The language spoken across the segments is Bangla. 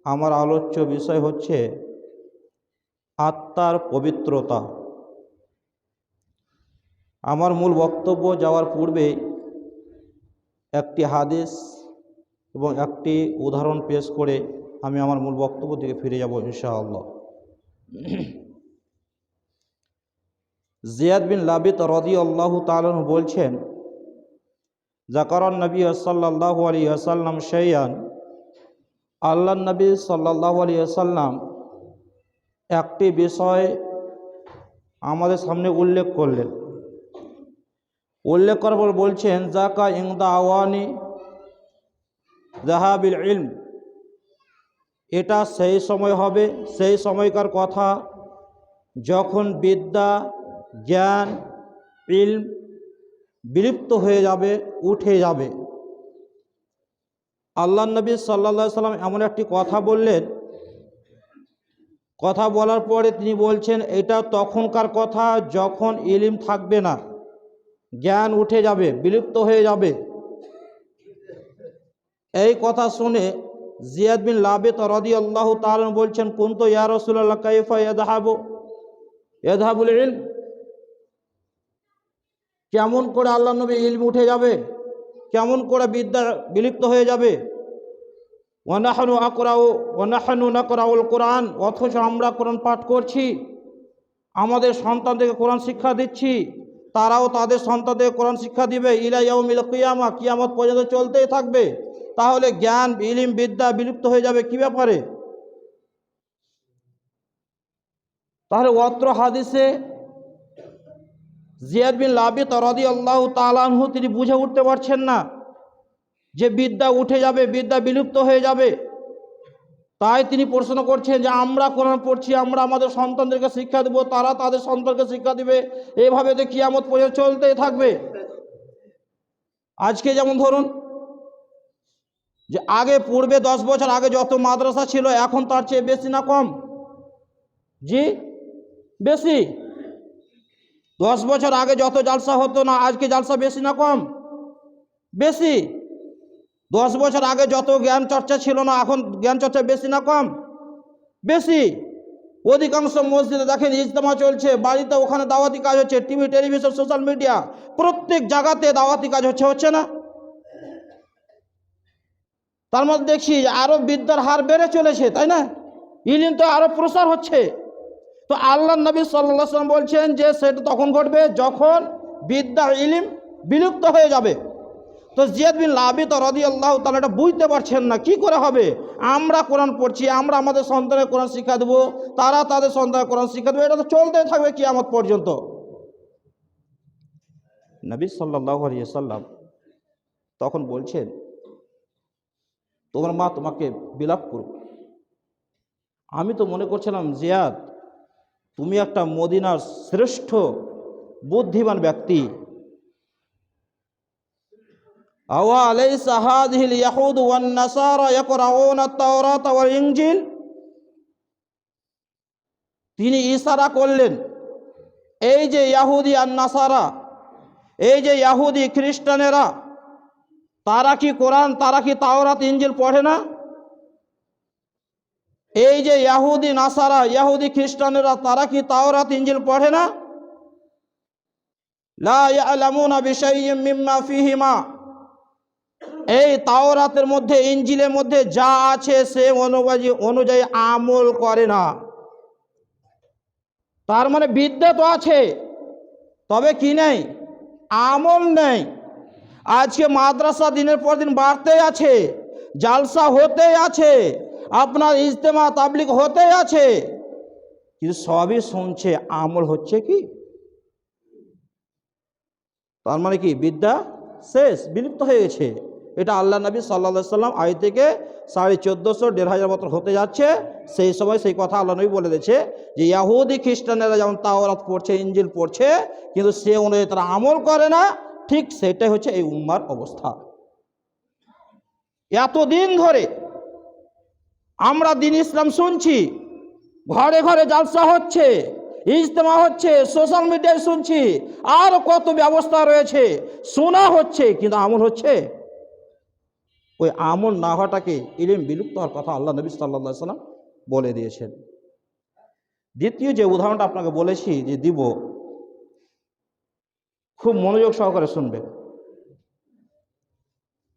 আমার আলোচ্য বিষয় হচ্ছে আত্মার পবিত্রতা। আমার মূল বক্তব্য যাওয়ার পূর্বে একটি হাদিস এবং একটি উদাহরণ পেশ করে আমি আমার মূল বক্তব্য থেকে ফিরে যাব ইনশাআল্লাহ। জিয়াদ বিন লাবিত রাদিয়াল্লাহু তাআলা আনহু বলছেন, যাকারান নবী সাল্লাল্লাহু আলাইহি ওয়াসাল্লাম শাইআন, আল্লাহর নবী সাল্লাল্লাহু আলাইহি ওয়াসাল্লাম একটি বিষয় আমাদের সামনে উল্লেখ করলেন। উল্লেখ করার পর বলছেন, যাকা ইনদা আওয়ানি যাহাবিল ইলম, এটা সেই সময় হবে, সেই সময়কার কথা যখন বিদ্যা, জ্ঞান, ইলম বিলুপ্ত হয়ে যাবে, উঠে যাবে। আল্লাহর নবী সাল্লাল্লাহু আলাইহি ওয়াসাল্লাম এমন একটি কথা বললেন, কথা বলার পরে তিনি বলছেন এটা তখনকার কথা যখন ইলম থাকবে না, জ্ঞান উঠে যাবে, বিলুপ্ত হয়ে যাবে। এই কথা শুনে জিয়াদ বিন লাবিত রাদিয়াল্লাহু তাআলা বলছেন, কুনতু ইয়া রাসূলুল্লাহ কাইফা ইয়াযহাবুল ইলম, কেমন করে আল্লাহ নবী ইলম উঠে যাবে, কেমন করে বিদ্যা বিলুপ্ত হয়ে যাবে। ওয়া নাহনু নাকরাউল কোরআন, অথচ আমরা কোরআন পাঠ করছি, আমাদের সন্তানদেরকে কোরআন শিক্ষা দিচ্ছি, তারাও তাদের সন্তানদেরকে কোরআন শিক্ষা দিবে ইলা ইয়াউমিল কিয়ামা, কিয়ামত পর্যন্ত চলতেই থাকবে। তাহলে জ্ঞান, ইলম, বিদ্যা বিলুপ্ত হয়ে যাবে কি ব্যাপারে? তাহলে অত্র হাদিসে জিয়াদ বিন লাবিত রাদিয়াল্লাহু তাআলা আনহু তিনি বুঝে উঠতে পারছেন না যে বিদ্যা উঠে যাবে, বিদ্যা বিলুপ্ত হয়ে যাবে। তাই তিনি প্রশ্ন করছেন যে আমরা কোরআন পড়ছি, আমরা আমাদের সন্তানদেরকে শিক্ষা দেব, তারা তাদের সন্তানকে শিক্ষা দিবে, এইভাবে তো কিয়ামত পর্যন্ত চলতেই থাকবে। আজকে যেমন ধরুন যে আগে পূর্বে 10 বছর আগে যত মাদ্রাসা ছিল এখন তার চেয়ে বেশি না কম? জি বেশি। 10 বছর আগে যত জালসা হতো না, আজকে জালসা বেশি না কম? বেশি। 10 বছর আগে যত জ্ঞান চর্চা ছিল না, এখন জ্ঞান চর্চা বেশি না কম? বেশি। অধিকাংশ মসজিদে দেখেন ইজতেমা চলছে, বাড়িতে ওখানে দাওয়াতি কাজ হচ্ছে, টিভি, টেলিভিশন, সোশ্যাল মিডিয়া, প্রত্যেক জায়গাতে দাওয়াতি কাজ হচ্ছে না? তার মধ্যে দেখছি আরো বিদ্যার হার বেড়ে চলেছে, তাই না? ইলম তো আরো প্রসার হচ্ছে। তো আল্লাহর নবী সাল্লাল্লাহু আলাইহি ওয়াসাল্লাম বলছেন যে সেটা তখন ঘটবে যখন বিদ্যা, ইলম বিলুপ্ত হয়ে যাবে। তো জিয়াদ বিন লাবিত রাদিয়াল্লাহু তাআলা এটা বুঝতে পারছেন না, কি করে হবে? আমরা কোরআন পড়ছি, আমরা আমাদের সন্তানের কোরআন শিক্ষা দেবো, তারা তাদের সন্তানের কোরআন শিক্ষা দেবে, এটা তো চলতেই থাকবে কিয়ামত পর্যন্ত। নবী সাল্লাল্লাহু আলাইহি ওয়াসাল্লাম তখন বলছেন, তোমার মা তোমাকে বিলাপ করুক। আমি তো মনে করছিলাম জিয়াদ তুমি একটা মদিনার শ্রেষ্ঠ বুদ্ধিমান ব্যক্তি। আওয়া আলাইসা হাযিহিল ইয়াহুদ ওয়ান নাসারা ইয়াকরাউনা আত-তাওরাত ওয়াল ইনজিল, তিনি ইশারা করলেন এই যে ইহুদি আর নাসারা, এই যে ইহুদি খ্রিস্টানেরা, তারা কি কোরআন, তারা কি তাওরাত ইনজিল পড়ে না? এই যে ইহুদি নাসারা, ইহুদি খ্রিস্টানেরা, তারা কি তাওরাত ইনজিল পড়ে না? লা ইয়ালামুনা বিশাইয়্যিম মিম্মা ফীহিমা, এই তাওরাতের মধ্যে, ইনজিলের মধ্যে যা আছে সে অনুযায়ী আমল করে না। তার মানে বিদ্যা তো আছে, তবে কি নেই? আমল নেই। আজকে মাদ্রাসা দিনের পর দিন বাড়তেই আছে, জালসা হতেই আছে, আপনার ইজতেমা তাবলিগ হতেই আছে, কিন্তু সবই শুনছে, আমল হচ্ছে কি? তার মানে কি বিদ্যা শেষ, বিলুপ্ত হয়ে গেছে। এটা আল্লাহ নবী সাল্লাল্লাহু আলাইহি ওয়াসাল্লাম আজ থেকে 1450-1500 বছর হতে যাচ্ছে, সেই সময় সেই কথা আল্লাহ নবী বলে দিয়েছে যে ইহুদি খ্রিস্টানেরা যেমন তাওরাত পড়ছে, ইনজিল পড়ছে, কিন্তু সে অনুযায়ী তারা আমল করে না, ঠিক সেটাই হচ্ছে এই উম্মার অবস্থা। এতদিন ধরে আমরা দ্বীন ইসলাম শুনছি, ঘরে ঘরে জালসা হচ্ছে, ইজতেমা হচ্ছে, সোশ্যাল মিডিয়ায় শুনছি, আর কত ব্যবস্থা রয়েছে, শোনা হচ্ছে, কিন্তু আমল হচ্ছে? ওই আমল না হওয়াটাকে ইলম বিলুপ্ত হওয়ার কথা আল্লাহ নবী সাল্লাল্লাহু আলাইহি সাল্লাম বলে দিয়েছেন। দ্বিতীয় যে উদাহরণটা আপনাকে বলেছি যে দিব, খুব মনোযোগ সহকারে শুনবেন।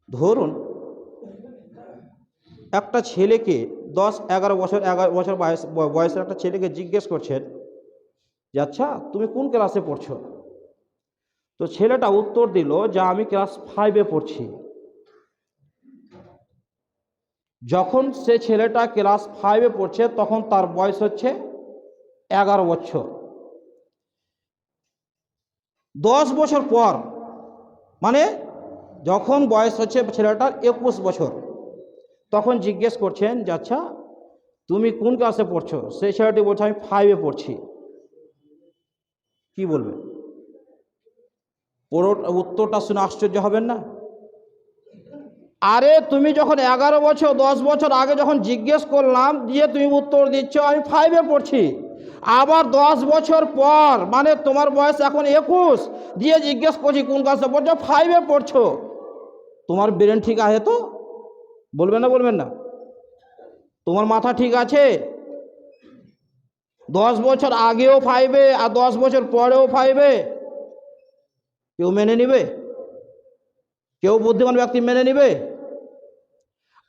ধরুন একটা ছেলেকে 10-11 বছর বয়সের একটা ছেলেকে জিজ্ঞেস করছেন যে আচ্ছা তুমি কোন ক্লাসে পড়ছো? তো ছেলেটা উত্তর দিল যে আমি ক্লাস 5-এ পড়ছি। যখন সে ছেলেটা ক্লাস 5-এ পড়ছে তখন তার বয়স হচ্ছে 11 বছর। 10 বছর পর, মানে যখন বয়স হচ্ছে ছেলেটার 21 বছর, তখন জিজ্ঞেস করছেন যে আচ্ছা তুমি কোন ক্লাসে পড়ছো? সেই ছেলেটি বলছে আমি 5-এ পড়ছি। কি বলবেন? উত্তরটা শুনে আশ্চর্য হবেন না? আরে তুমি যখন 11 বছর 10 বছর আগে যখন জিজ্ঞেস করলাম, দিয়ে তুমি উত্তর দিচ্ছ আমি 5-এ পড়ছি। আবার 10 বছর পর, মানে তোমার বয়স এখন 21, দিয়ে জিজ্ঞেস করছি কোন ক্লাসে পড়ছো? 5-এ পড়ছো। তোমার ব্রেন ঠিক আছে তো? বলবেন না বলবেন না? তোমার মাথা ঠিক আছে? 10 বছর আগেও 5-এ আর 10 বছর পরেও 5-এ, কেউ মেনে নিবে? কেউ বুদ্ধিমান ব্যক্তি মেনে নিবে?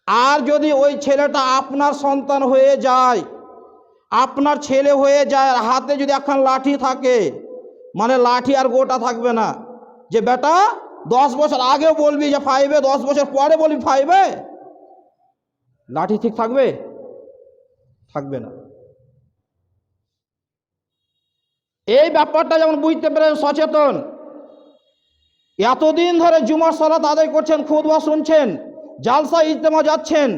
আর যদি ওই ছেলেটা আপনার সন্তান হয়ে যায়, আপনার ছেলে হয়ে যায়, আর হাতে যদি একখান লাঠি থাকে, মানে লাঠি আর গোটা থাকবে না, যে বেটা 10 বছর আগেও বলবি যে 5-এ, 10 বছর পরে বলবি 5-এ, লাঠি ঠিক থাকবে? থাকবে না। এই ব্যাপারটা যেমন বুঝতে পেরেন সচেতন, এতদিন ধরে জুমার সালাত আদায় করছেন, খুতবা শুনছেন, জালসা ইজতেমা যাচ্ছেন,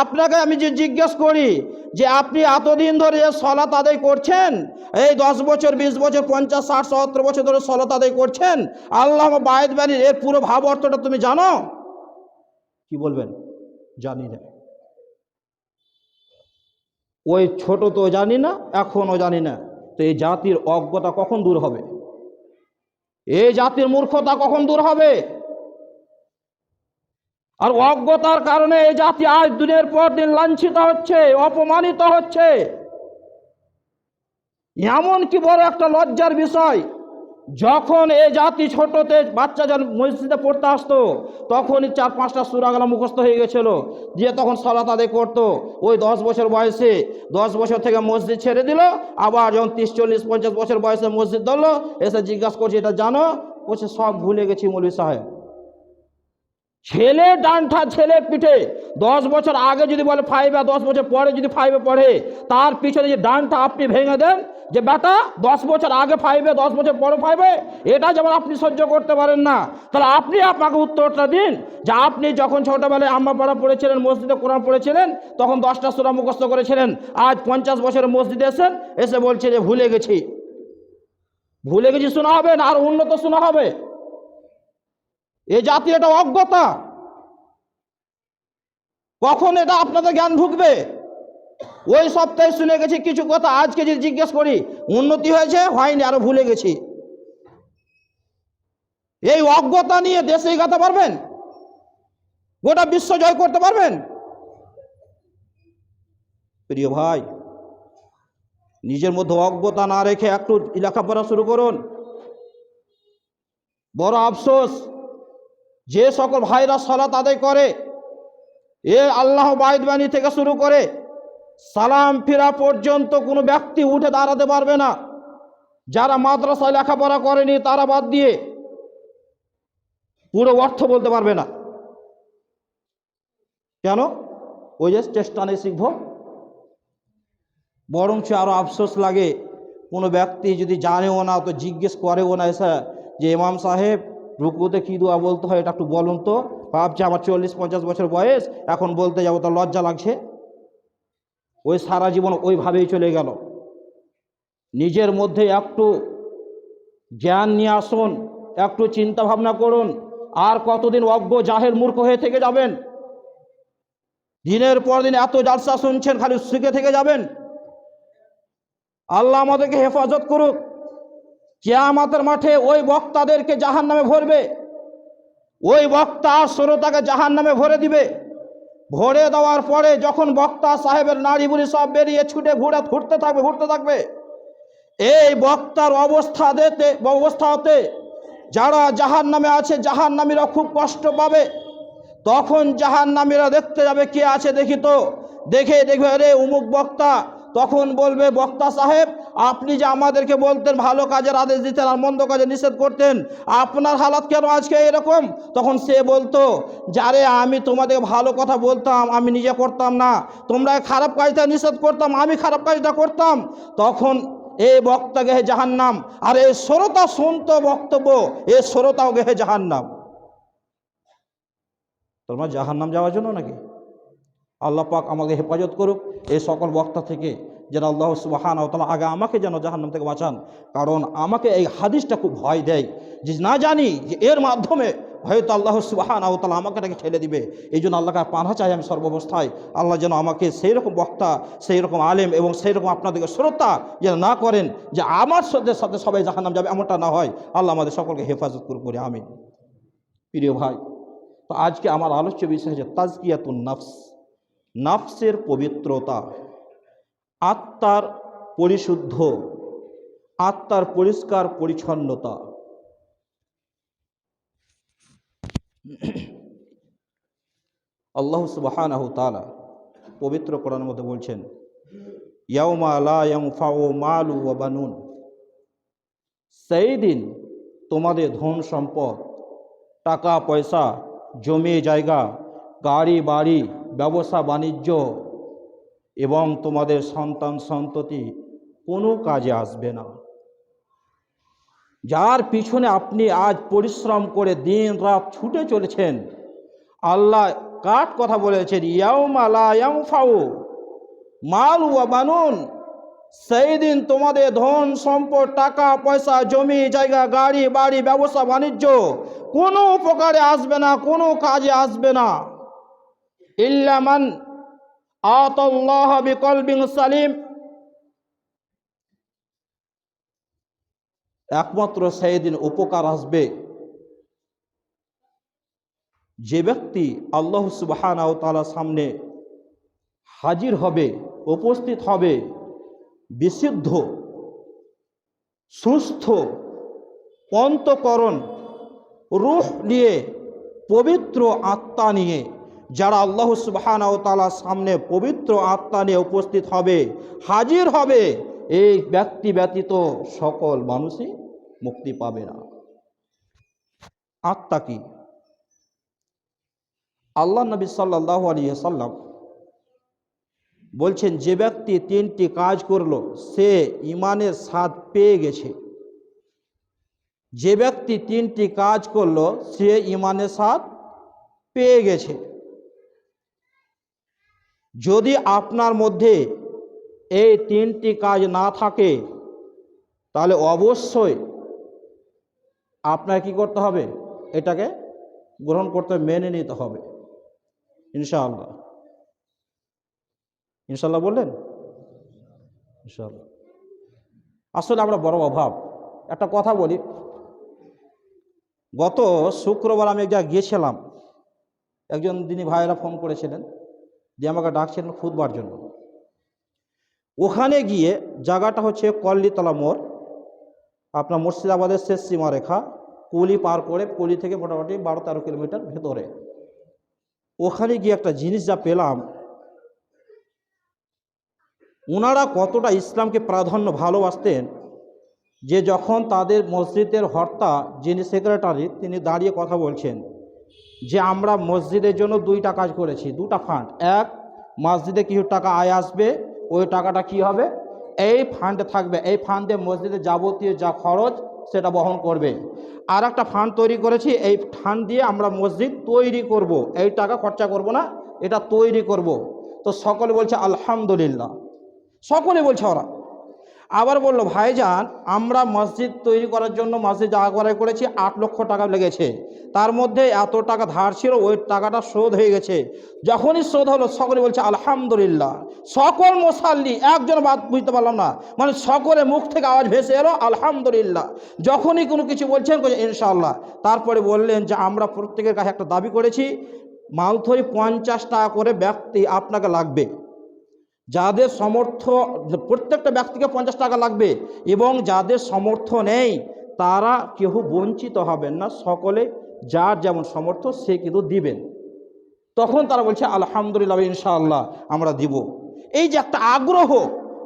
আপনাকে আমি যে জিজ্ঞেস করি যে আপনি এতদিন ধরে যে সালাত আদায় করছেন, এই 10 বছর 20 বছর 50 60 70 বছর ধরে সালাত আদায় করছেন, আল্লাহ বায়েত বাণীর এর পুরো ভাব অর্থটা তুমি জানো? কি বলবেন? জানি না। ওই ছোট তো জানি না, এখনও জানি না। তো এই জাতির অজ্ঞতা কখন দূর হবে? এই জাতির মূর্খতা কখন দূর হবে? আর অজ্ঞতার কারণে এই জাতি আজ দিনের পর দিন লাঞ্ছিত হচ্ছে, অপমানিত হচ্ছে। এমন কি বড় একটা লজ্জার বিষয়, যখন এই জাতি ছোটতে বাচ্চা যখন মসজিদে পড়তে আসতো, তখনই 4-5টা সূরা গুলো মুখস্থ হয়ে গেছিল, দিয়ে তখন সালাত আদায় করতো। ওই 10 বছর বয়সে, 10 বছর থেকে মসজিদ ছেড়ে দিল, আবার যখন 30-40-50 বছর বয়সে মসজিদ ধরলো, এসে জিজ্ঞাসা করছে এটা জানো? বলছে সব ভুলে গেছি মৌলভী সাহেব। ছেলে ডান্ঠা ছেলে পিঠে, 10 বছর আগে যদি বলে 5-এ, 10 বছর পরে যদি 5-এ পড়ে, তার পিছনে যে ডান্ঠা আপনি ভেঙে দেন যে বেটা 10 বছর আগে 5-এ, 10 বছর পরে 5-এ, এটা যেমন আপনি সহ্য করতে পারেন না, তাহলে আপনি আপনাকে উত্তরটা দিন যে আপনি যখন ছোটবেলায় আম্মা পাড়া পড়েছিলেন, মসজিদে কোরআন পড়েছিলেন, তখন 10টা সূরা মুখস্থ করেছিলেন, আজ 50 বছরের মসজিদে এসে বলছে যে ভুলে গেছি। ভুলে গেছি শোনা হবে না, আর উন্নত শোনা হবে? এ জাতি এটা অজ্ঞতা। কখন এটা আপনাদের জ্ঞান ঢুকবে? ওই সপ্তাহে শুনে গেছি কিছু কথা, আজকে যদি জিজ্ঞেস করি উন্নতি হয়েছে হয়নি, আরো ভুলে গেছি। এই অজ্ঞতা নিয়ে দেশে এগাতে পারবেন? গোটা বিশ্ব জয় করতে পারবেন? প্রিয় ভাই, নিজের মধ্যে অজ্ঞতা না রেখে একটু লেখাপড়া শুরু করুন। বড় আফসোস, যে সকল ভাইরা সালাত আদায় করে, এ আল্লাহ বায়েত বাণী থেকে শুরু করে সালাম ফিরা পর্যন্ত কোনো ব্যক্তি উঠে দাঁড়াতে পারবে না। যারা মাদ্রাসায় লেখাপড়া করেনি তারা বাদ দিয়ে পুরো অর্থ বলতে পারবে না। কেন? ওই যে চেষ্টা নেই শিখব। বরঞ্চ আরো আফসোস লাগে, কোনো ব্যক্তি যদি জানেও না তো জিজ্ঞেস করেও না এসে যে ইমাম সাহেব রুকুতে কি দোয়া বলতে হয় এটা একটু বলুন তো, ভাবছে আমার 40-50 বছর বয়স, এখন বলতে যাবো তো লজ্জা লাগছে। ওই সারা জীবন ওইভাবেই চলে গেল। নিজের মধ্যে একটু জ্ঞান নিয়ে আসুন, একটু চিন্তা ভাবনা করুন। আর কতদিন অজ্ঞ জাহেল মূর্খ হয়ে থেকে যাবেন? দিনের পর দিন এত জালসা শুনছেন, খালি শিখে থেকে যাবেন? আল্লাহ আমাদেরকে হেফাজত করুক। কিয়ামতের মাঠে ওই বক্তাদেরকে জাহান্নামে ভরবে, ওই বক্তা শ্রোতাকে জাহান্নামে ভরে দিবে। ভরে দেওয়ার পরে যখন বক্তা সাহেবের নাড়ি বুড়ি সব বেরিয়ে ছুটে ঘুরতে থাকবে, এই বক্তার অবস্থাতে যারা জাহান্নামে আছে জাহান্নামীরা খুব কষ্ট পাবে। তখন জাহান্নামীরা দেখতে যাবে কে আছে দেখি তো, দেখবে রে অমুক বক্তা। তখন বলবে, বক্তা সাহেব আপনি যে আমাদেরকে বলতেন ভালো কাজের আদেশ দিতেন আর মন্দ কাজে নিষেধ করতেন, আপনার হালাত কেন আজকে এরকম? তখন সে বলতো, যারে আমি তোমাদের ভালো কথা বলতাম, আমি নিজে করতাম না, তোমরা খারাপ কাজটা নিষেধ করতাম, আমি খারাপ কাজটা করতাম। তখন এই বক্তা গেহে জাহান্নাম, আর এই শ্রোতা শুনত বক্তব্য, এই শ্রোতাও গেহে জাহান্নাম। তোমরা জাহান্নাম যাওয়ার জন্য নাকি? আল্লাহ পাক আমাকে হেফাজত করুক এই সকল বক্তা থেকে, যেন আল্লাহ সুবহানাহু ওয়া তাআলা আগে আমাকে যেন জাহান্নাম থেকে বাঁচান। কারণ আমাকে এই হাদিসটা খুব ভয় দেয়, যে না জানি যে এর মাধ্যমে হয়তো আল্লাহ সুবহানাহু ওয়া তাআলা আমাকে তাকে ঠেলে দিবে। এই জন্য আল্লাহকে পানা চাই আমি সর্বাবস্থায়, আল্লাহ যেন আমাকে সেই রকম বক্তা, সেই রকম আলেম এবং সেই রকম আপনাদেরকে শ্রোতা যেন না করেন যে আমার সাথে সাথে সবাই জাহান্নাম যাবে, এমনটা না হয়। আল্লাহ আমাদের সকলকে হেফাজত করুক বলে আমিন। প্রিয় ভাই, তো আজকে আমার আলোচ্য বিষয় হচ্ছে তাজকিয়াতুন নফস, নফসের পবিত্রতা, আত্মার পরিশুদ্ধ, আত্মার পরিষ্কার পরিচ্ছন্নতা। আল্লাহ সুবহানাহু তাআলা পবিত্র কোরআনের মধ্যে বলছেন, ইয়াউমা লা ইয়ানফাউ মালু ওয়া বানুন, সেই দিন তোমাদের ধন সম্পদ, টাকা পয়সা, জমি জায়গা, গাড়ি বাড়ি, ব্যবসা বাণিজ্য এবং তোমাদের সন্তান সন্ততি কোনো কাজে আসবে না। যার পিছনে আপনি আজ পরিশ্রম করে দিন রাত ছুটে চলেছেন, আল্লাহ কাট কথা বলেছেন, ইয়াউমা লা ইয়ানফাউ মাল ওয়া বানুন, সেই দিন তোমাদের ধন সম্পদ, টাকা পয়সা, জমি জায়গা, গাড়ি বাড়ি, ব্যবসা বাণিজ্য কোনো উপকারে আসবে না, কোনো কাজে আসবে না। ইল্লা মান আতাল্লাহ বিকলবিন সালিম, একমাত্র সেই দিন উপকার আসবে যে ব্যক্তি আল্লাহ সুবহানাহু ওয়া তাআলার সামনে হাজির হবে, উপস্থিত হবে বিশুদ্ধ, সুস্থ অন্তঃকরণ, রূহ নিয়ে, পবিত্র আত্মা নিয়ে। যারা আল্লাহ সুবহানাহু ওয়া তাআলার সামনে পবিত্র আত্মা নিয়ে উপস্থিত হবে, হাজির হবে, এই ব্যক্তি ব্যতীত সকল মানুষই মুক্তি পাবে না। আত্মা কি? আল্লাহ নবী সাল্লাল্লাহু আলাইহি ওয়াসাল্লাম বলছেন, যে ব্যক্তি তিনটি কাজ করলো সে ঈমানের স্বাদ পেয়ে গেছে। যে ব্যক্তি তিনটি কাজ করলো সে ঈমানের স্বাদ পেয়ে গেছে। যদি আপনার মধ্যে এই তিনটি কাজ না থাকে, তাহলে অবশ্যই আপনার কি করতে হবে? এটাকে গ্রহণ করতে, মেনে নিতে হবে। ইনশাআল্লাহ, ইনশাআল্লাহ বললেন? ইনশাআল্লাহ। আসলে আমরা বড় অভাব। একটা কথা বলি, গত শুক্রবার আমি এক জায়গায় গিয়েছিলাম, একজন দিনী ভাইয়েরা ফোন করেছিলেন, দিয়ে আমাকে ডাকছিলেন খুতবার জন্য। ওখানে গিয়ে, জায়গাটা হচ্ছে কল্লিতলা মোড়, আপনার মুর্শিদাবাদের শেষ সীমারেখা, কুলি পার করে, কুলি থেকে মোটামুটি 12-13 কিলোমিটার ভেতরে। ওখানে গিয়ে একটা জিনিস যা পেলাম, ওনারা কতটা ইসলামকে প্রাধান্য ভালোবাসতেন, যে যখন তাদের মসজিদের হর্তা, যিনি সেক্রেটারি, তিনি দাঁড়িয়ে কথা বলছেন যে আমরা মসজিদের জন্য 2টা কাজ করেছি, 2টা ফান্ড। এক, মসজিদে কিছু টাকা আয় আসবে, ওই টাকাটা কি হবে? এই ফান্ডে থাকবে, এই ফান্ডে মসজিদে যাবতীয় যা খরচ সেটা বহন করবে। আর একটা ফান্ড তৈরি করেছি, এই ফান্ড দিয়ে আমরা মসজিদ তৈরি করব, এই টাকা খরচা করব না, এটা তৈরি করব। তো সকলে বলছে আলহামদুলিল্লাহ, সকলে বলছে। ওরা আবার বলল, ভাইজান আমরা মসজিদ তৈরি করার জন্য মসজিদ জায়গা করেছি, 8 লক্ষ টাকা লেগেছে, তার মধ্যে এত টাকা ধার ছিল, ওই টাকাটা শোধ হয়ে গেছে। যখনই শোধ হলো সকলে বলছে আলহামদুলিল্লাহ। সকল মুসাল্লি, একজন বাদ বুঝতে পারলাম না, মানে সকলে মুখ থেকে আওয়াজ ভেসে এলো আলহামদুলিল্লাহ। যখনই কোনো কিছু বলছেন ইনশাআল্লাহ। তারপরে বললেন যে আমরা প্রত্যেকের কাছে একটা দাবি করেছি, মান্থলি 50 টাকা করে ব্যক্তি আপনাকে লাগবে। যাদের সামর্থ্য, প্রত্যেকটা ব্যক্তিকে 50 টাকা লাগবে, এবং যাদের সামর্থ্য নেই তারা কেউ বঞ্চিত হবেন না, সকলে যার যেমন সামর্থ্য সে কিন্তু দিবেন। তখন তারা বলছে আলহামদুলিল্লাহ, ইনশাআল্লাহ আমরা দিব। এই যে একটা আগ্রহ,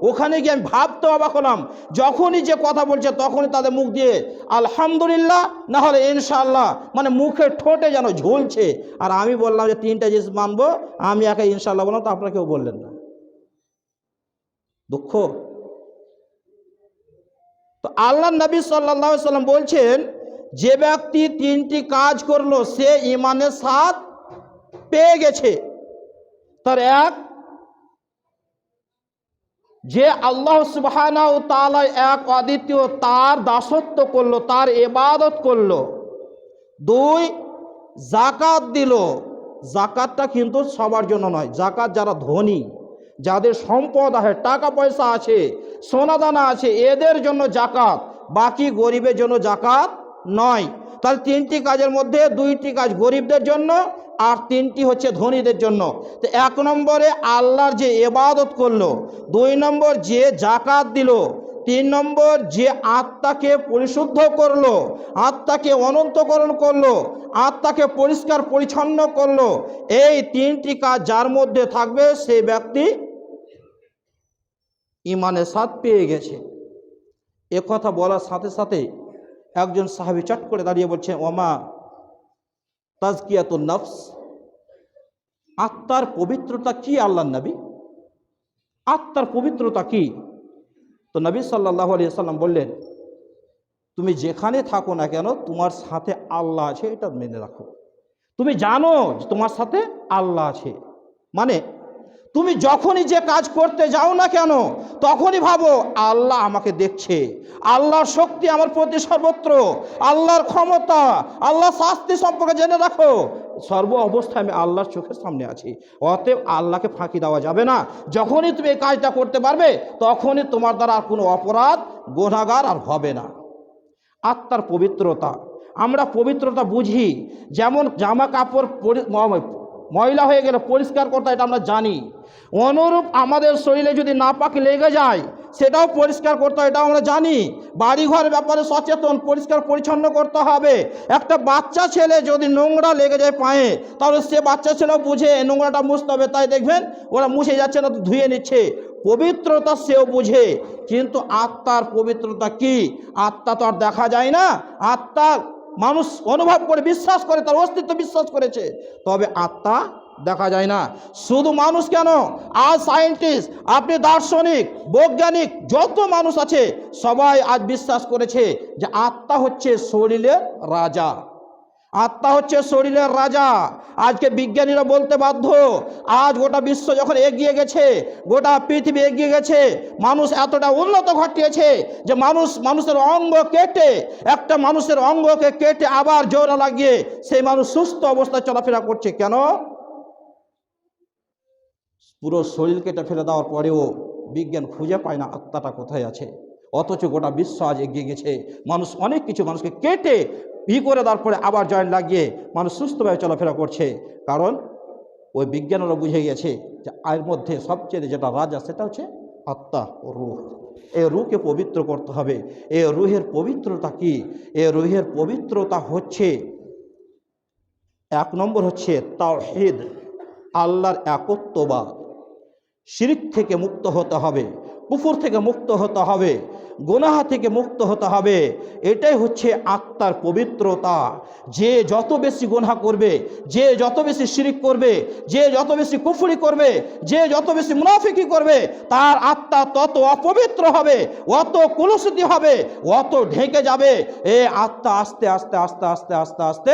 ওখানে গিয়ে আমি ভাবতে অবাক হলাম, যখনই যে কথা বলছে তখনই তাদের মুখ দিয়ে আলহামদুলিল্লাহ না হলে ইনশাআল্লাহ, মানে মুখে ঠোঁটে যেন ঝুলছে। আর আমি বললাম যে 3টা জিনিস মানবো, আমি একা ইনশাআল্লাহ বললাম, তো আপনারা কেউ বললেন না। দুঃখ। তো আল্লাহ নবী সাল্লাল্লাহু আলাইহি সাল্লাম বলছেন, যে ব্যক্তি 3টি কাজ করলো সে ঈমানের স্বাদ পেয়ে গেছে। তার এক, যে আল্লাহ সুবহানাহু ওয়া তাআলা এক অদ্বিতীয়, তার দাসত্ব করলো, তার ইবাদত করলো। 2, যাকাত দিল। যাকাতটা কিন্তু সবার জন্য নয়, যাকাত যারা ধনী, যাদের সম্পদ আছে, টাকা পয়সা আছে, সোনাদানা আছে, এদের জন্য যাকাত, বাকি গরিবের জন্য যাকাত নয়। তাহলে 3টি কাজের মধ্যে 2টি কাজ গরিবদের জন্য আর 3টি হচ্ছে ধনীদের জন্য। তো 1 নম্বরে আল্লাহর যে ইবাদত করলো, 2 নম্বর যে যাকাত দিল, 3 নম্বর যে আত্মাকে পরিশুদ্ধ করলো, আত্মাকে অনন্তকরণ করলো, আত্মাকে পরিষ্কার পরিচ্ছন্ন করলো। এই 3টি কাজ যার মধ্যে থাকবে সেই ব্যক্তি ঈমানের স্বাদ পেয়ে গেছে। এ কথা বলার সাথে সাথে একজন সাহাবী চট করে দাঁড়িয়ে বলছে, ওমা তাজকিয়াতুন নফস, আত্মার পবিত্রতা কি আল্লাহর নবী? আত্মার পবিত্রতা কি? তো নবী সাল্লাল্লাহু আলাইহি সাল্লাম বললেন, তুমি যেখানে থাকো না কেন তোমার সাথে আল্লাহ আছে, এটা মেনে রাখো। তুমি জানো যে তোমার সাথে আল্লাহ আছে, মানে তুমি যখনই যে কাজ করতে যাও না কেন তখনই ভাবো আল্লাহ আমাকে দেখছে, আল্লাহর শক্তি আমার প্রতি সর্বত্র, আল্লাহর ক্ষমতা, আল্লাহ শাস্তি সম্পর্কে জেনে রাখো, সর্ব অবস্থায় আমি আল্লাহর চোখের সামনে আছি। অতএব আল্লাহকে ফাঁকি দেওয়া যাবে না। যখনই তুমি এই কাজটা করতে পারবে তখনই তোমার দ্বারা আর কোনো অপরাধ, গুনাহগার আর হবে না। আত্মার পবিত্রতা, আমরা পবিত্রতা বুঝি যেমন জামা কাপড় ময়লা হয়ে গেলে পরিষ্কার করতে, এটা আমরা জানি। অনুরূপ আমাদের শরীরে যদি নাপাক লেগে যায় সেটাও পরিষ্কার করতে হয়, এটাও আমরা জানি। বাড়িঘরের ব্যাপারে সচেতন, পরিষ্কার পরিচ্ছন্ন করতে হবে। একটা বাচ্চা ছেলে যদি নোংরা লেগে যায় পায়ে, তাহলে সে বাচ্চা ছেলেও বুঝে নোংরাটা মুছতে হবে, তাই দেখবেন ওরা মুছে যাচ্ছে না, ধুয়ে নিচ্ছে। পবিত্রতা সেও বুঝে, কিন্তু আত্মার পবিত্রতা কি? আত্মা তো আর দেখা যায় না, আত্মা মানুষ অনুভব করে, বিশ্বাস করে, তার অস্তিত্ব বিশ্বাস করেছে, তবে আত্মা দেখা যায় না। শুধু মানুষ কেন, আজ সায়েন্টিস্ট, আপনি দার্শনিক, বৈজ্ঞানিক, যত মানুষ আছে সবাই আজ বিশ্বাস করেছে যে আত্মা হচ্ছে শরীরের রাজা। আত্মা হচ্ছে শরীরের রাজা। আজকে বিজ্ঞানীরা বলতে বাধ্য, আজ গোটা বিশ্ব যখন এগিয়ে গেছে, গোটা পৃথিবী এগিয়ে গেছে, মানুষ এতটা উন্নত ঘটিয়েছে যে মানুষের অঙ্গ কেটে, একটা মানুষের অঙ্গকে কেটে আবার জোড়া লাগিয়ে সেই মানুষ সুস্থ অবস্থায় চলাফেরা করছে। কেন? পুরো শরীর কেটে ফেলে দেওয়ার পরেও বিজ্ঞান খুঁজে পায় না আত্মাটা কোথায় আছে। অথচ গোটা বিশ্ব আজ এগিয়ে গেছে, মানুষ অনেক কিছু মানুষকে কেটে করে দেওয়ার পরে আবার জয়েন্ট লাগিয়ে মানুষ সুস্থভাবে চলাফেরা করছে। কারণ ওই বিজ্ঞানীরা বুঝে গেছে যে এর মধ্যে সবচেয়ে যেটা রাজা সেটা হচ্ছে আত্মা ও রূহ। এই রূহকে পবিত্র করতে হবে। এই রূহের পবিত্রতা কি? এই রূহের পবিত্রতা হচ্ছে, 1 নম্বর হচ্ছে তাওহীদ, আল্লাহর একত্ববাদ। শিরক থেকে মুক্ত হতে হবে, কুফর থেকে মুক্ত হতে হবে, গুনাহ থেকে মুক্ত হতে হবে। এটাই হচ্ছে আত্মার পবিত্রতা। যে যত বেশি গুনাহ করবে, যে যত বেশি শিরক করবে, যে যত বেশি কুফরি করবে, যে যত বেশি মুনাফিকি করবে, তার আত্মা তত অপবিত্র হবে, অত কুলুষিত হবে, অত ঢেকে যাবে। এই আত্মা আস্তে আস্তে আস্তে আস্তে আস্তে আস্তে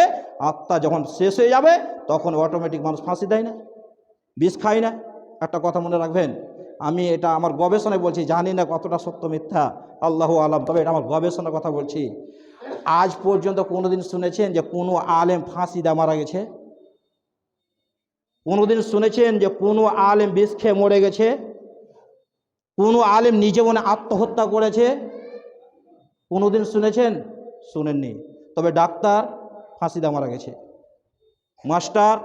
আত্মা যখন শেষ হয়ে যাবে তখন অটোমেটিক মানুষ ফাঁসি দেয় না, বিষ খায় না। একটা কথা মনে রাখবেন, আমি এটা আমার গবেষণায় বলছি, জানি না কতটা সত্য মিথ্যা, আল্লাহু আলাম, তবে এটা আমার গবেষণার কথা বলছি। আজ পর্যন্ত কোনোদিন শুনেছেন যে কোনো আলেম ফাঁসি দিয়ে মারা গেছে? কোনোদিন শুনেছেন যে কোনো আলেম বিষ খেয়ে মরে গেছে? কোনো আলেম নিজে মনে আত্মহত্যা করেছে? কোনোদিন শুনেছেন? শুনেননি। তবে ডাক্তার ফাঁসি দিয়ে মারা গেছে, মাস্টার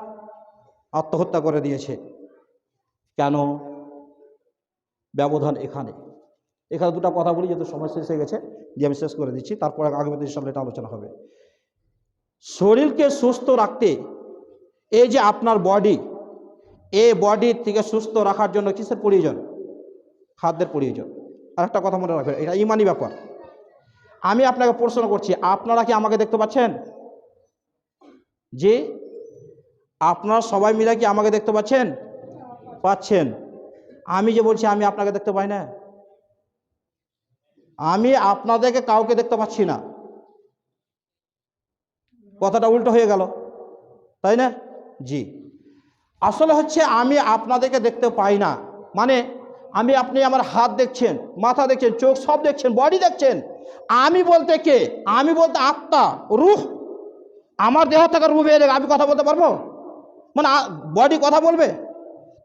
আত্মহত্যা করে দিয়েছে। কেন? ব্যবধান এখানে। এখানে দুটো কথা বলি, যেহেতু সময় শেষ হয়ে গেছে, দিয়ে আমি শেষ করে দিচ্ছি, তারপরে আগামী সামনে এটা আলোচনা হবে। শরীরকে সুস্থ রাখতে এই যে আপনার বডি, এই বডির থেকে সুস্থ রাখার জন্য কিসের প্রয়োজন? খাদ্যের প্রয়োজন। আর একটা কথা মনে রাখবেন, এটা ইমানি ব্যাপার। আমি আপনাকে প্রশ্ন করছি, আপনারা কি আমাকে দেখতে পাচ্ছেন? জি, আপনারা সবাই মিলে কি আমাকে দেখতে পাচ্ছেন? পাচ্ছেন। আমি যে বলছি আমি আপনাকে দেখতে পাই না, আমি আপনাদেরকে কাউকে দেখতে পাচ্ছি না। কথাটা উল্টো হয়ে গেল, তাই না? জি, আসলে হচ্ছে আমি আপনাদেরকে দেখতে পাই না, মানে আপনি আমার হাত দেখছেন, মাথা দেখছেন, চোখ সব দেখছেন, বডি দেখছেন। আমি বলতে কে? আমি বলতে আত্মা, রূহ। আমার দেহ থেকে রূহ বের আমি কথা বলতে পারবো? মানে বডি কথা বলবে?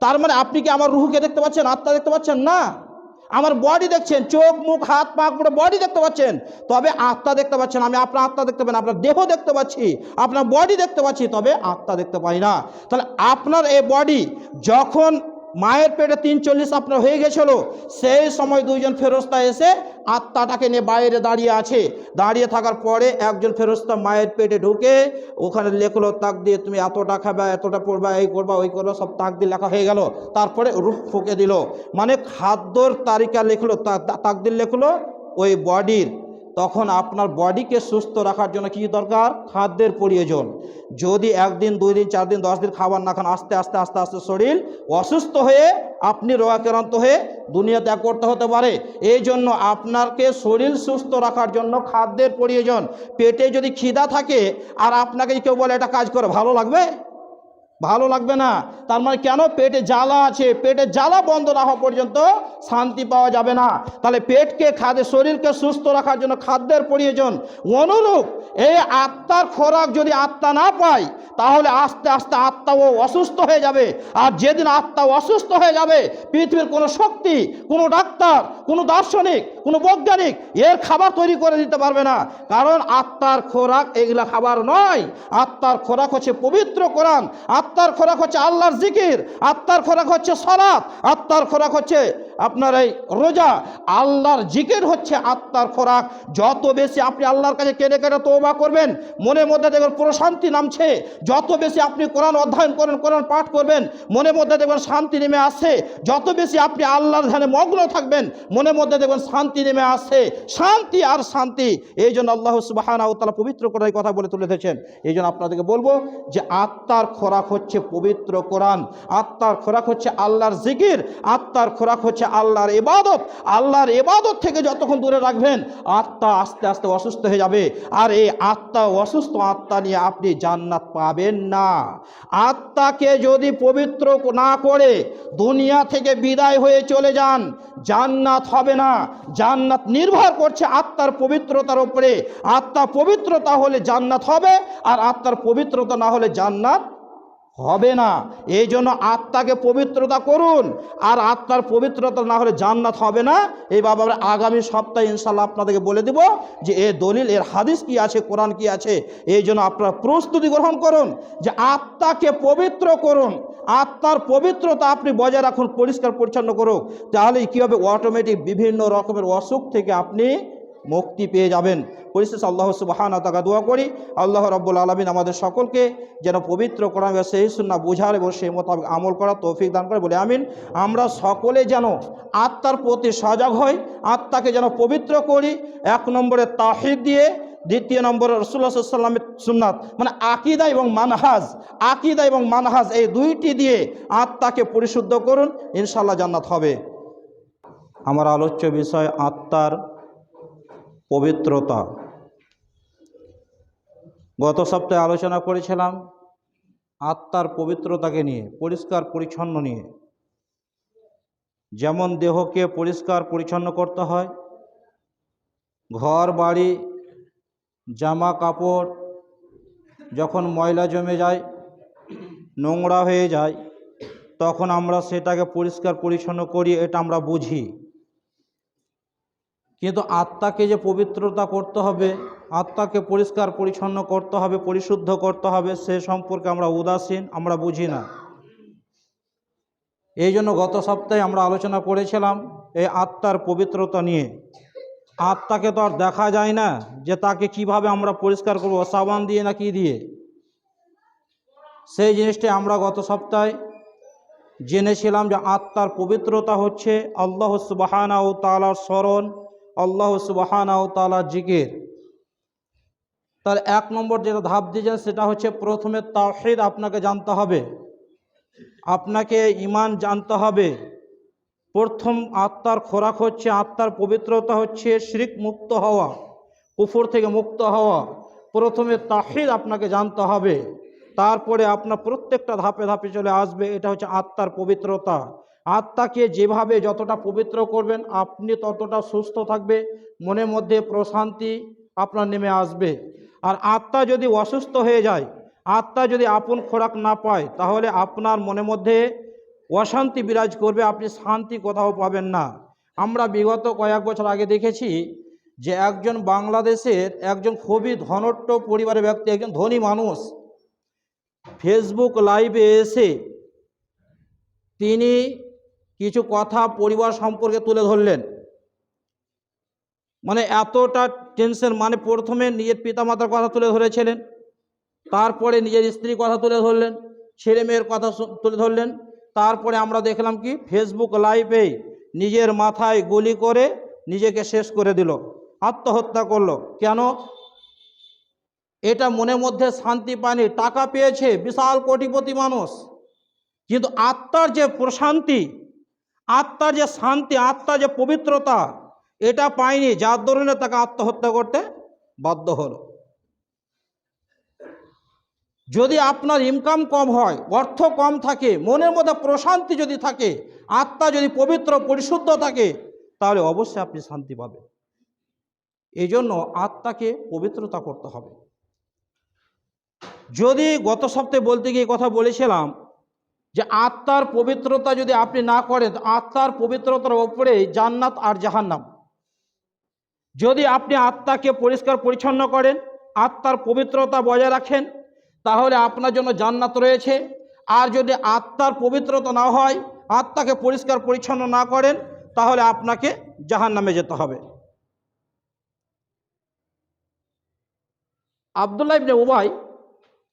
তার মানে আপনি কি আমার রূহকে দেখতে পাচ্ছেন, আত্মা দেখতে পাচ্ছেন? না, আমার বডি দেখছেন, চোখ মুখ হাত পা পুরো বডি দেখতে পাচ্ছেন, তবে আত্মা দেখতে পাচ্ছেন। আমি আপনার আত্মা দেখতে পাই না, আপনার দেহ দেখতে পাচ্ছি, আপনার বডি দেখতে পাচ্ছি, তবে আত্মা দেখতে পাই না। তাহলে আপনার এই বডি যখন মায়ের পেটে 43 আপনার হয়ে গেছিল, সেই সময় দুইজন ফেরেশতা এসে আত্মাটাকে নিয়ে বাইরে দাঁড়িয়ে আছে। দাঁড়িয়ে থাকার পরে একজন ফেরেশতা মায়ের পেটে ঢুকে ওখানে লেখলো তাক দিয়ে, তুমি এতটা খাবা, এতটা পড়বা, এই করবা, ওই করবা, সব তাক দিয়ে লেখা হয়ে গেল। তারপরে রূহ ফুঁকে দিল, মানে খাদ্যর তালিকা লিখলো, তাকদির লিখলো ওই বডির। তখন আপনার বডিকে সুস্থ রাখার জন্য কি দরকার? খাদ্যের প্রয়োজন। যদি 1 দিন 2 দিন 4 দিন 10 দিন খাবার না খান, আস্তে আস্তে আস্তে আস্তে শরীর অসুস্থ হয়ে আপনি রোগাক্রান্ত হয়ে দুনিয়া ত্যাগ করতে হতে পারে। এই জন্য আপনাকে শরীর সুস্থ রাখার জন্য খাদ্যের প্রয়োজন। পেটে যদি খিদা থাকে আর আপনাকে কেউ বলে এটা কাজ করে, ভালো লাগবে? ভালো লাগবে না। তার মানে কেন? পেটে জ্বালা আছে, পেটে জ্বালা বন্ধ না হওয়া পর্যন্ত শান্তি পাওয়া যাবে না। তাহলে পেটকে শরীরকে সুস্থ রাখার জন্য খাদ্যের প্রয়োজন। অনুরূপ এই আত্মার খোরাক যদি আত্মা না পায়, তাহলে আস্তে আস্তে আত্মাও অসুস্থ হয়ে যাবে। আর যেদিন আত্মা অসুস্থ হয়ে যাবে, পৃথিবীর কোনো শক্তি, কোনো ডাক্তার, কোনো দার্শনিক, কোনো বৈজ্ঞানিক এর খাবার তৈরি করে দিতে পারবে না। কারণ আত্মার খোরাক এগুলা খাবার নয়। আত্মার খোরাক হচ্ছে পবিত্র কোরআন, আত্মার খোরাক হচ্ছে আল্লাহর জিকির, আত্মার খোরাক হচ্ছে সালাত, আত্মার খোরাক হচ্ছে আপনার এই রোজা। আল্লাহর জিকির হচ্ছে আত্মার খোরাক। যত বেশি আপনি আল্লাহর কাছে কেঁদে কেঁদে তওবা করবেন, মনের মধ্যে দেখবেন প্রশান্তি নামছে। যত বেশি আপনি কোরআন অধ্যয়ন করেন, কোরআন পাঠ করবেন, মনের মধ্যে দেখবেন শান্তি নেমে আসছে। যত বেশি আপনি আল্লাহর ধ্যানে মগ্ন থাকবেন, মনের মধ্যে দেখবেন শান্তি নেমে আসছে। শান্তি আর শান্তি। এই জন্য আল্লাহ সুবহানাহু ওয়া তাআলা পবিত্র কোরআনে কথা বলে তুলে ধরেছেন। এই জন্য আপনাদেরকে বলবো যে আত্মার খোরাক হচ্ছে পবিত্র কোরআন, আত্মার খোরাক হচ্ছে আল্লাহর জিকির, আত্মার খোরাক হচ্ছে আল্লাহর ইবাদত। আল্লাহর ইবাদত থেকে যতক্ষণ দূরে রাখবেন, আত্মা আস্তে আস্তে অসুস্থ হয়ে যাবে। আর এই আত্মা, অসুস্থ আত্মা নিয়ে আপনি জান্নাত পাবেন না। আত্মাকে যদি পবিত্র না করে দুনিয়া থেকে বিদায় হয়ে চলে যান, জান্নাত হবে না। জান্নাত নির্ভর করছে আত্মার পবিত্রতার উপরে। আত্মা পবিত্রতা হলে জান্নাত হবে, আর আত্মার পবিত্রতা না হলে জান্নাত হবে না। এই জন্য আত্মাকে পবিত্রতা করুন, আর আত্মার পবিত্রতা না হলে জান্নাত হবে না। এই বাবা আমরা আগামী সপ্তাহে ইনশাল্লাহ আপনাদেরকে বলে দেব যে এর দলিল, এর হাদিস কি আছে, কোরআন কি আছে। এই জন্য আপনারা প্রস্তুতি গ্রহণ করুন যে আত্মাকে পবিত্র করুন, আত্মার পবিত্রতা আপনি বজায় রাখুন, পরিষ্কার পরিচ্ছন্ন করুন। তাহলে কী হবে? অটোমেটিক বিভিন্ন রকমের অসুখ থেকে আপনি মুক্তি পেয়ে যাবেন। পরিশেষে আল্লাহ সুবহানাহু ওয়া তাআলা দোয়া করি, আল্লাহ রাব্বুল আলামিন আমাদের সকলকে যেন পবিত্র কোরআন এবং সেই সুন্নাহ বোঝার এবং সেই মোতাবেক আমল করার তৌফিক দান করে, বলে আমিন। আমরা সকলে যেন আত্মার প্রতি সজাগ হই, আত্মাকে যেন পবিত্র করি। 1 নম্বরে তাওহীদ দিয়ে, 2 নম্বরে রাসূলুল্লাহ সাল্লাল্লাহু আলাইহি ওয়াসাল্লামের সুন্নাত, মানে আকীদা এবং মানহাজ, আকীদা এবং মানহাজ এই দুইটি দিয়ে আত্মাকে পরিশুদ্ধ করুন, ইনশাআল্লাহ জান্নাত হবে। আমার আলোচ্য বিষয় আত্মার পবিত্রতা। গত সপ্তাহে আলোচনা করেছিলাম আত্মার পবিত্রতাকে নিয়ে, পরিষ্কার পরিচ্ছন্ন নিয়ে। যেমন দেহকে পরিষ্কার পরিচ্ছন্ন করতে হয়, ঘর বাড়ি জামা কাপড় যখন ময়লা জমে যায়, নোংরা হয়ে যায়, তখন আমরা সেটাকে পরিষ্কার পরিচ্ছন্ন করি, এটা আমরা বুঝি। কিন্তু আত্মাকে যে পবিত্রতা করতে হবে, আত্মাকে পরিষ্কার পরিচ্ছন্ন করতে হবে, পরিশুদ্ধ করতে হবে, সে সম্পর্কে আমরা উদাসীন, আমরা বুঝি না। এই জন্য গত সপ্তাহে আমরা আলোচনা করেছিলাম এই আত্মার পবিত্রতা নিয়ে। আত্মাকে তো আর দেখা যায় না যে তাকে কিভাবে আমরা পরিষ্কার করব, সাবান দিয়ে না কি দিয়ে। সেই জিনিসটা আমরা গত সপ্তাহে জেনেছিলাম যে আত্মার পবিত্রতা হচ্ছে আল্লাহ সুবহানাহু ওয়া তাআলার স্মরণ, আল্লাহ সুবহানাহু ওয়া তাআলার জিকির। তার এক নম্বর যেটা ধাপ দিয়েছেন সেটা হচ্ছে প্রথমে তাওহীদ আপনাকে জানতে হবে, আপনাকে ঈমান জানতে হবে। প্রথম আত্মার খোরাক হচ্ছে, আত্মার পবিত্রতা হচ্ছে শিরক মুক্ত হওয়া, কুফর থেকে মুক্ত হওয়া। প্রথমে তাওহীদ আপনাকে জানতে হবে, তারপরে আপনার প্রত্যেকটা ধাপে ধাপে চলে আসবে। এটা হচ্ছে আত্মার পবিত্রতা। আত্মাকে যেভাবে যতটা পবিত্র করবেন আপনি ততটা সুস্থ থাকবে, মনের মধ্যে প্রশান্তি আপনার নেমে আসবে। আর আত্মা যদি অসুস্থ হয়ে যায়, আত্মা যদি আপন খোরাক না পায়, তাহলে আপনার মনের মধ্যে অশান্তি বিরাজ করবে, আপনি শান্তি কোথাও পাবেন না। আমরা বিগত কয়েক বছর আগে দেখেছি যে একজন বাংলাদেশের একজন খুবই ধনট্ট পরিবারের ব্যক্তি, একজন ধনী মানুষ, ফেসবুক লাইভে এসে তিনি কিছু কথা পরিবার সম্পর্কে তুলে ধরলেন। মানে এতটা টেনশন, মানে প্রথমে নিজের পিতামাতার কথা তুলে ধরেছিলেন, তারপরে নিজের স্ত্রীর কথা তুলে ধরলেন, ছেলে মেয়ের কথা তুলে ধরলেন, তারপরে আমরা দেখলাম কি ফেসবুক লাইভে নিজের মাথায় গুলি করে নিজেকে শেষ করে দিল, আত্মহত্যা করলো। কেন? এটা মনের মধ্যে শান্তি পায়নি। টাকা পেয়েছে, বিশাল কোটিপতি মানুষ, কিন্তু আত্মার যে প্রশান্তি, আত্মার যে শান্তি, আত্মার যে পবিত্রতা, এটা পায়নি, যার দরুনে তাকে আত্মহত্যা করতে বাধ্য হলো। যদি আপনার ইনকাম কম হয়, অর্থ কম থাকে, মনের মধ্যে প্রশান্তি যদি থাকে, আত্মা যদি পবিত্র পরিশুদ্ধ থাকে, তাহলে অবশ্যই আপনি শান্তি পাবেন। এই জন্য আত্মাকে পবিত্রতা করতে হবে। যদি গত সপ্তাহে বলতে গিয়ে কথা বলেছিলাম যে আত্মার পবিত্রতা যদি আপনি না করেন, আত্মার পবিত্রতার ওপরে জান্নাত আর জাহান্নাম। যদি আপনি আত্মাকে পরিষ্কার পরিচ্ছন্ন করেন, আত্মার পবিত্রতা বজায় রাখেন, তাহলে আপনার জন্য জান্নাত রয়েছে। আর যদি আত্মার পবিত্রতা না হয়, আত্মাকে পরিষ্কার পরিচ্ছন্ন না করেন, তাহলে আপনাকে জাহান্নামে যেতে হবে। আব্দুল্লাহ ইবনে উবাই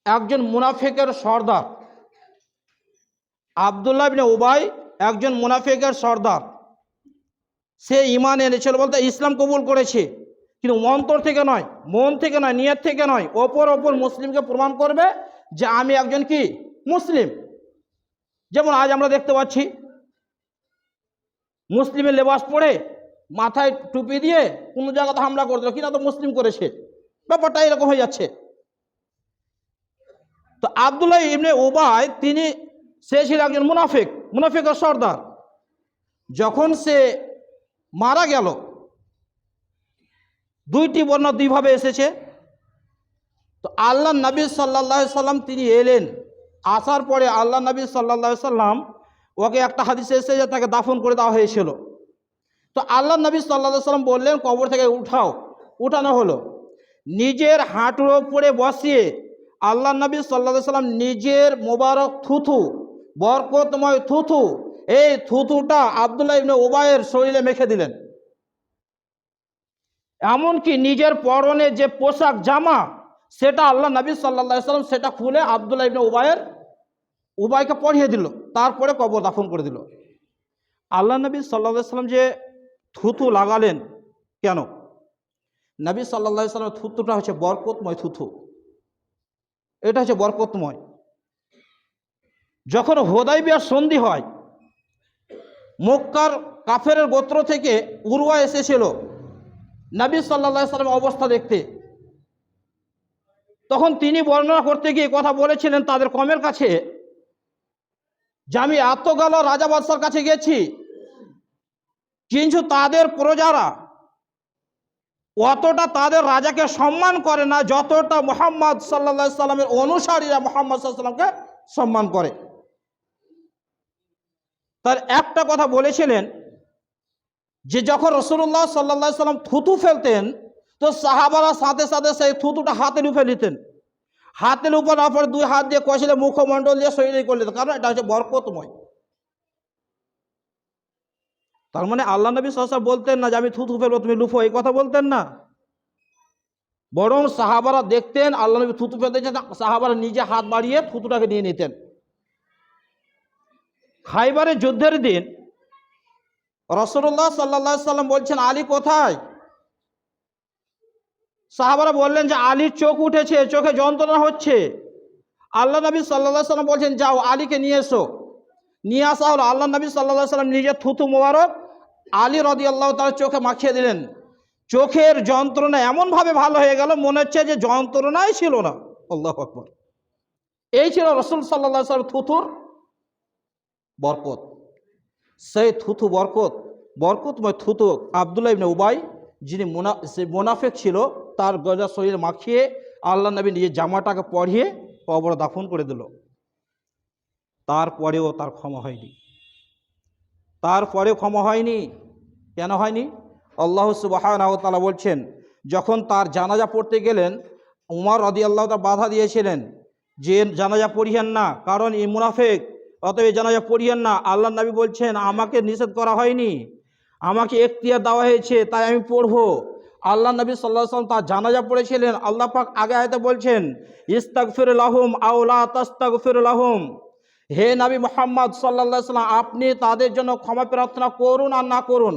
একজন মুনাফিকের সর্দার। আব্দুল্লাহ ইবনে উবাই একজন মুনাফিকের সর্দার। সে ঈমান এনেছিল, বলতে ইসলাম কবুল করেছে, কিন্তু অন্তর থেকে নয়, মন থেকে নয়, নিয়ত থেকে নয়, অপর মুসলিমকে প্রমাণ করবে যে আমি একজন কি মুসলিম। যেমন আজ আমরা দেখতে পাচ্ছি মুসলিমের লেবাস পরে মাথায় টুপি দিয়ে কোনো জায়গাতে হামলা করে দিল, কিনা তো মুসলিম করেছে, ব্যাপারটা এরকম হয়ে যাচ্ছে। তো আব্দুল্লাহ ইবনে উবাই সে ছিল একজন মুনাফিকের সর্দার। যখন সে মারা গেল, দুইটি বর্ণনা দুইভাবে এসেছে। তো আল্লাহ নবী সাল্লাল্লাহু আলাইহি সাল্লাম তিনি এলেন, আসার পরে আল্লাহ নবী সাল্লাল্লাহু আলাইহি সাল্লাম ওকে একটা হাদিসে এসে যে তাকে দাফন করে দেওয়া হয়েছিল। তো আল্লাহ নবী সাল্লাল্লাহু আলাইহি সাল্লাম বললেন কবর থেকে উঠানো হলো। নিজের হাঁটুর উপরে বসিয়ে আল্লাহ নবী সাল্লাল্লাহু আলাইহি সাল্লাম নিজের মোবারক থুথু, বরকতময় থুথু, এই থুথুটা আব্দুল্লাহ ইবনে উবাইয়ের শরীরে মেখে দিলেন। এমনকি নিজের পরনে যে পোশাক জামা, সেটা আল্লাহ নবী সাল্লাল্লাহু আলাইহি সাল্লাম সেটা খুলে আব্দুল্লাহ ইবনে উবাইকে পরিয়ে দিল, তারপরে কবর দাফন করে দিল। আল্লাহ নবী সাল্লাল্লাহু আলাইহি সাল্লাম যে থুথু লাগালেন, কেন? নবী সাল্লাল্লাহু আলাইহি সাল্লামের থুথুটা হচ্ছে বরকতময় থুথু, এটা হচ্ছে বরকতময়। যখন হুদায়বিয়ার সন্ধি হয়, মক্কার কাফেরের গোত্র থেকে উরওয়া এসেছিল নবী সাল্লাল্লাহু আলাইহি সাল্লামের অবস্থা দেখতে। তখন তিনি বর্ণনা করতে গিয়ে কথা বলেছিলেন তাদের কমের কাছে যে আমি এত গেল রাজা বাদশার কাছে গেছি, কিন্তু তাদের প্রজারা অতটা তাদের রাজাকে সম্মান করে না যতটা মুহাম্মদ সাল্লাল্লাহু আলাইহি সাল্লামের অনুসারীরা মুহাম্মদ সাল্লাল্লাহু আলাইহি সাল্লামকে সম্মান করে। তার একটা কথা বলেছিলেন যে যখন রাসূলুল্লাহ সাল্লাল্লাহু আলাইহি সাল্লাম থুতু ফেলতেন, তো সাহাবারা সাথে সাথে সেই থুতুটা হাতের উপরে নিতেন, হাতের উপর না পরে দুই হাত দিয়ে কষলে মুখমণ্ডল দিয়ে শরীরে করে দিতেন, কারণ এটা হচ্ছে বরকতময়। তার মানে আল্লাহ নবী সাল্লাল্লাহু আলাইহি ওয়াসাল্লাম বলতেন না যে আমি থুতু ফেলবো তুমি লুফো, এই কথা বলতেন না। বরং সাহাবারা দেখতেন আল্লাহ নবী থুতু ফেলতেছেন, সাহাবারা নিজে হাত বাড়িয়ে থুতুটাকে নিয়ে নিতেন। খাইবারের যুদ্ধের দিন রাসূলুল্লাহ সাল্লাল্লাহু আলাইহি ওয়াসাল্লাম বলছেন আলী কোথায়? সাহাবারা বললেন যে আলীর চোখ উঠেছে, চোখে যন্ত্রণা হচ্ছে। আল্লাহ নবী সাল্লাল্লাহু আলাইহি ওয়াসাল্লাম বলছেন যাও আলীকে নিয়ে এসো। নিয়ে আসা হলো। আল্লাহ নবী সাল্লাল্লাহু আলাইহি ওয়াসাল্লাম নিজের থুতু মোবারক আলী রাদিয়াল্লাহু তাআলা চোখে মাখিয়ে দিলেন। চোখের যন্ত্রণা এমনভাবে ভালো হয়ে গেল মনে হচ্ছে যে যন্ত্রণাই ছিল না। আল্লাহু আকবার। এই ছিল রাসূল সাল্লাল্লাহু আলাইহি ওয়াসাল্লাম থুতুর বরকত। সেই থুতু বরকতময় থুতু আব্দুল্লাহ ইবনে উবাই, যিনি মুনাফিক ছিল, তার গজা শরীরে মাখিয়ে আল্লাহ নবী নিজের জামাটাকে পরিয়ে কবরে দাফন করে দিল। তারপরেও তার ক্ষমা হয়নি। তারপরেও ক্ষমা হয়নি। কেন হয়নি? আল্লাহ সুবহানাহু ওয়া তাআলা বলছেন, যখন তার জানাজা পড়তে গেলেন উমর রাদিয়াল্লাহু তাআলা বাধা দিয়েছিলেন যে জানাজা পড়িয়েন না, কারণ এই মুনাফিক, অতএব জানাজা পড়িয়েন না। আল্লাহ নবী বলছেন আমাকে নিষেধ করা হয়নি, আমাকে এখতিয়ার দেওয়া হয়েছে, তাই আমি পড়বো। আল্লাহ নবী সাল্লাল্লাহু আলাইহি ওয়াসাল্লাম তার জানাজা পড়েছিলেন। আল্লাহ পাক আগে আয়াতে বলছেন ইস্তাগফির লাহুম আও লা তাস্তাগফির লাহুম, হে নবী মুহাম্মদ সাল্লাল্লাহু আলাইহি ওয়াসাল্লাম আপনি তাদের জন্য ক্ষমা প্রার্থনা করুন আর না করুন,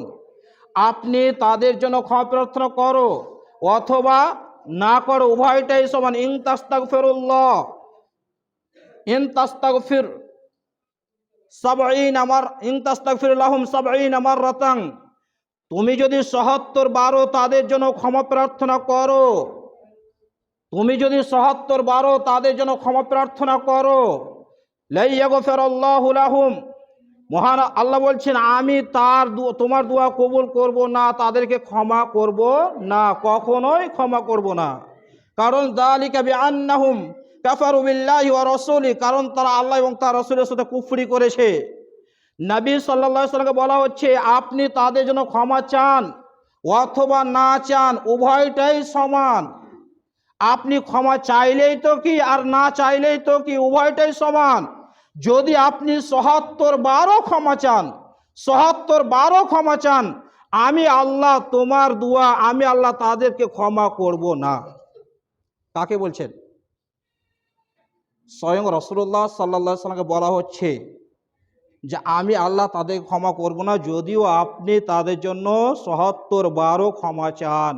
আপনি তাদের জন্য ক্ষমা প্রার্থনা করো অথবা না করো, উভয়টাই সমান। ইন তাস্তাগফিরুল্লাহ ইন তাস্তাগফির সাবঈন আমার ইন তাস্তাগফির লাহুম সাবঈন মাররাতান, তুমি যদি ৭৭ বার তাদের জন্য ক্ষমা প্রার্থনা করো, তুমি যদি ৭৭ বার তাদের জন্য ক্ষমা প্রার্থনা করো, লা ইয়াগফিরুল্লাহু লাহুম, মহান আল্লাহ বলছেন আমি তোমার দোয়া কবুল করব না, তাদেরকে ক্ষমা করব না, কখনোই ক্ষমা করব না। কারণ যালিকা বিআন্নাহুম কাফারু বিল্লাহি ওয়া রাসূলি, কারণ তারা আল্লাহ এবং তার রাসূলের সাথে কুফরি করেছে। নবী সাল্লাল্লাহু আলাইহি ওয়াসাল্লামকে বলা হচ্ছে আপনি তাদের জন্য ক্ষমা চান অথবা না চান, উভয়টাই সমান। আপনি ক্ষমা চাইলেই তো কি আর না চাইলেই তো কি, উভয়টাই সমান। যদি আপনি ৭৭ বারও ক্ষমা চান, ৭৭ বারও ক্ষমা চান, আমি আল্লাহ তোমার দোয়া আমি আল্লাহ তাদেরকে ক্ষমা করব না। কাকে বলছেন? স্বয়ং রাসূলুল্লাহ সাল্লাল্লাহু আলাইহি ওয়াসাল্লামকে বলা হচ্ছে যে আমি আল্লাহ তাদের ক্ষমা করব না যদিও আপনি তাদের জন্য ৭৭ বারও ক্ষমা চান।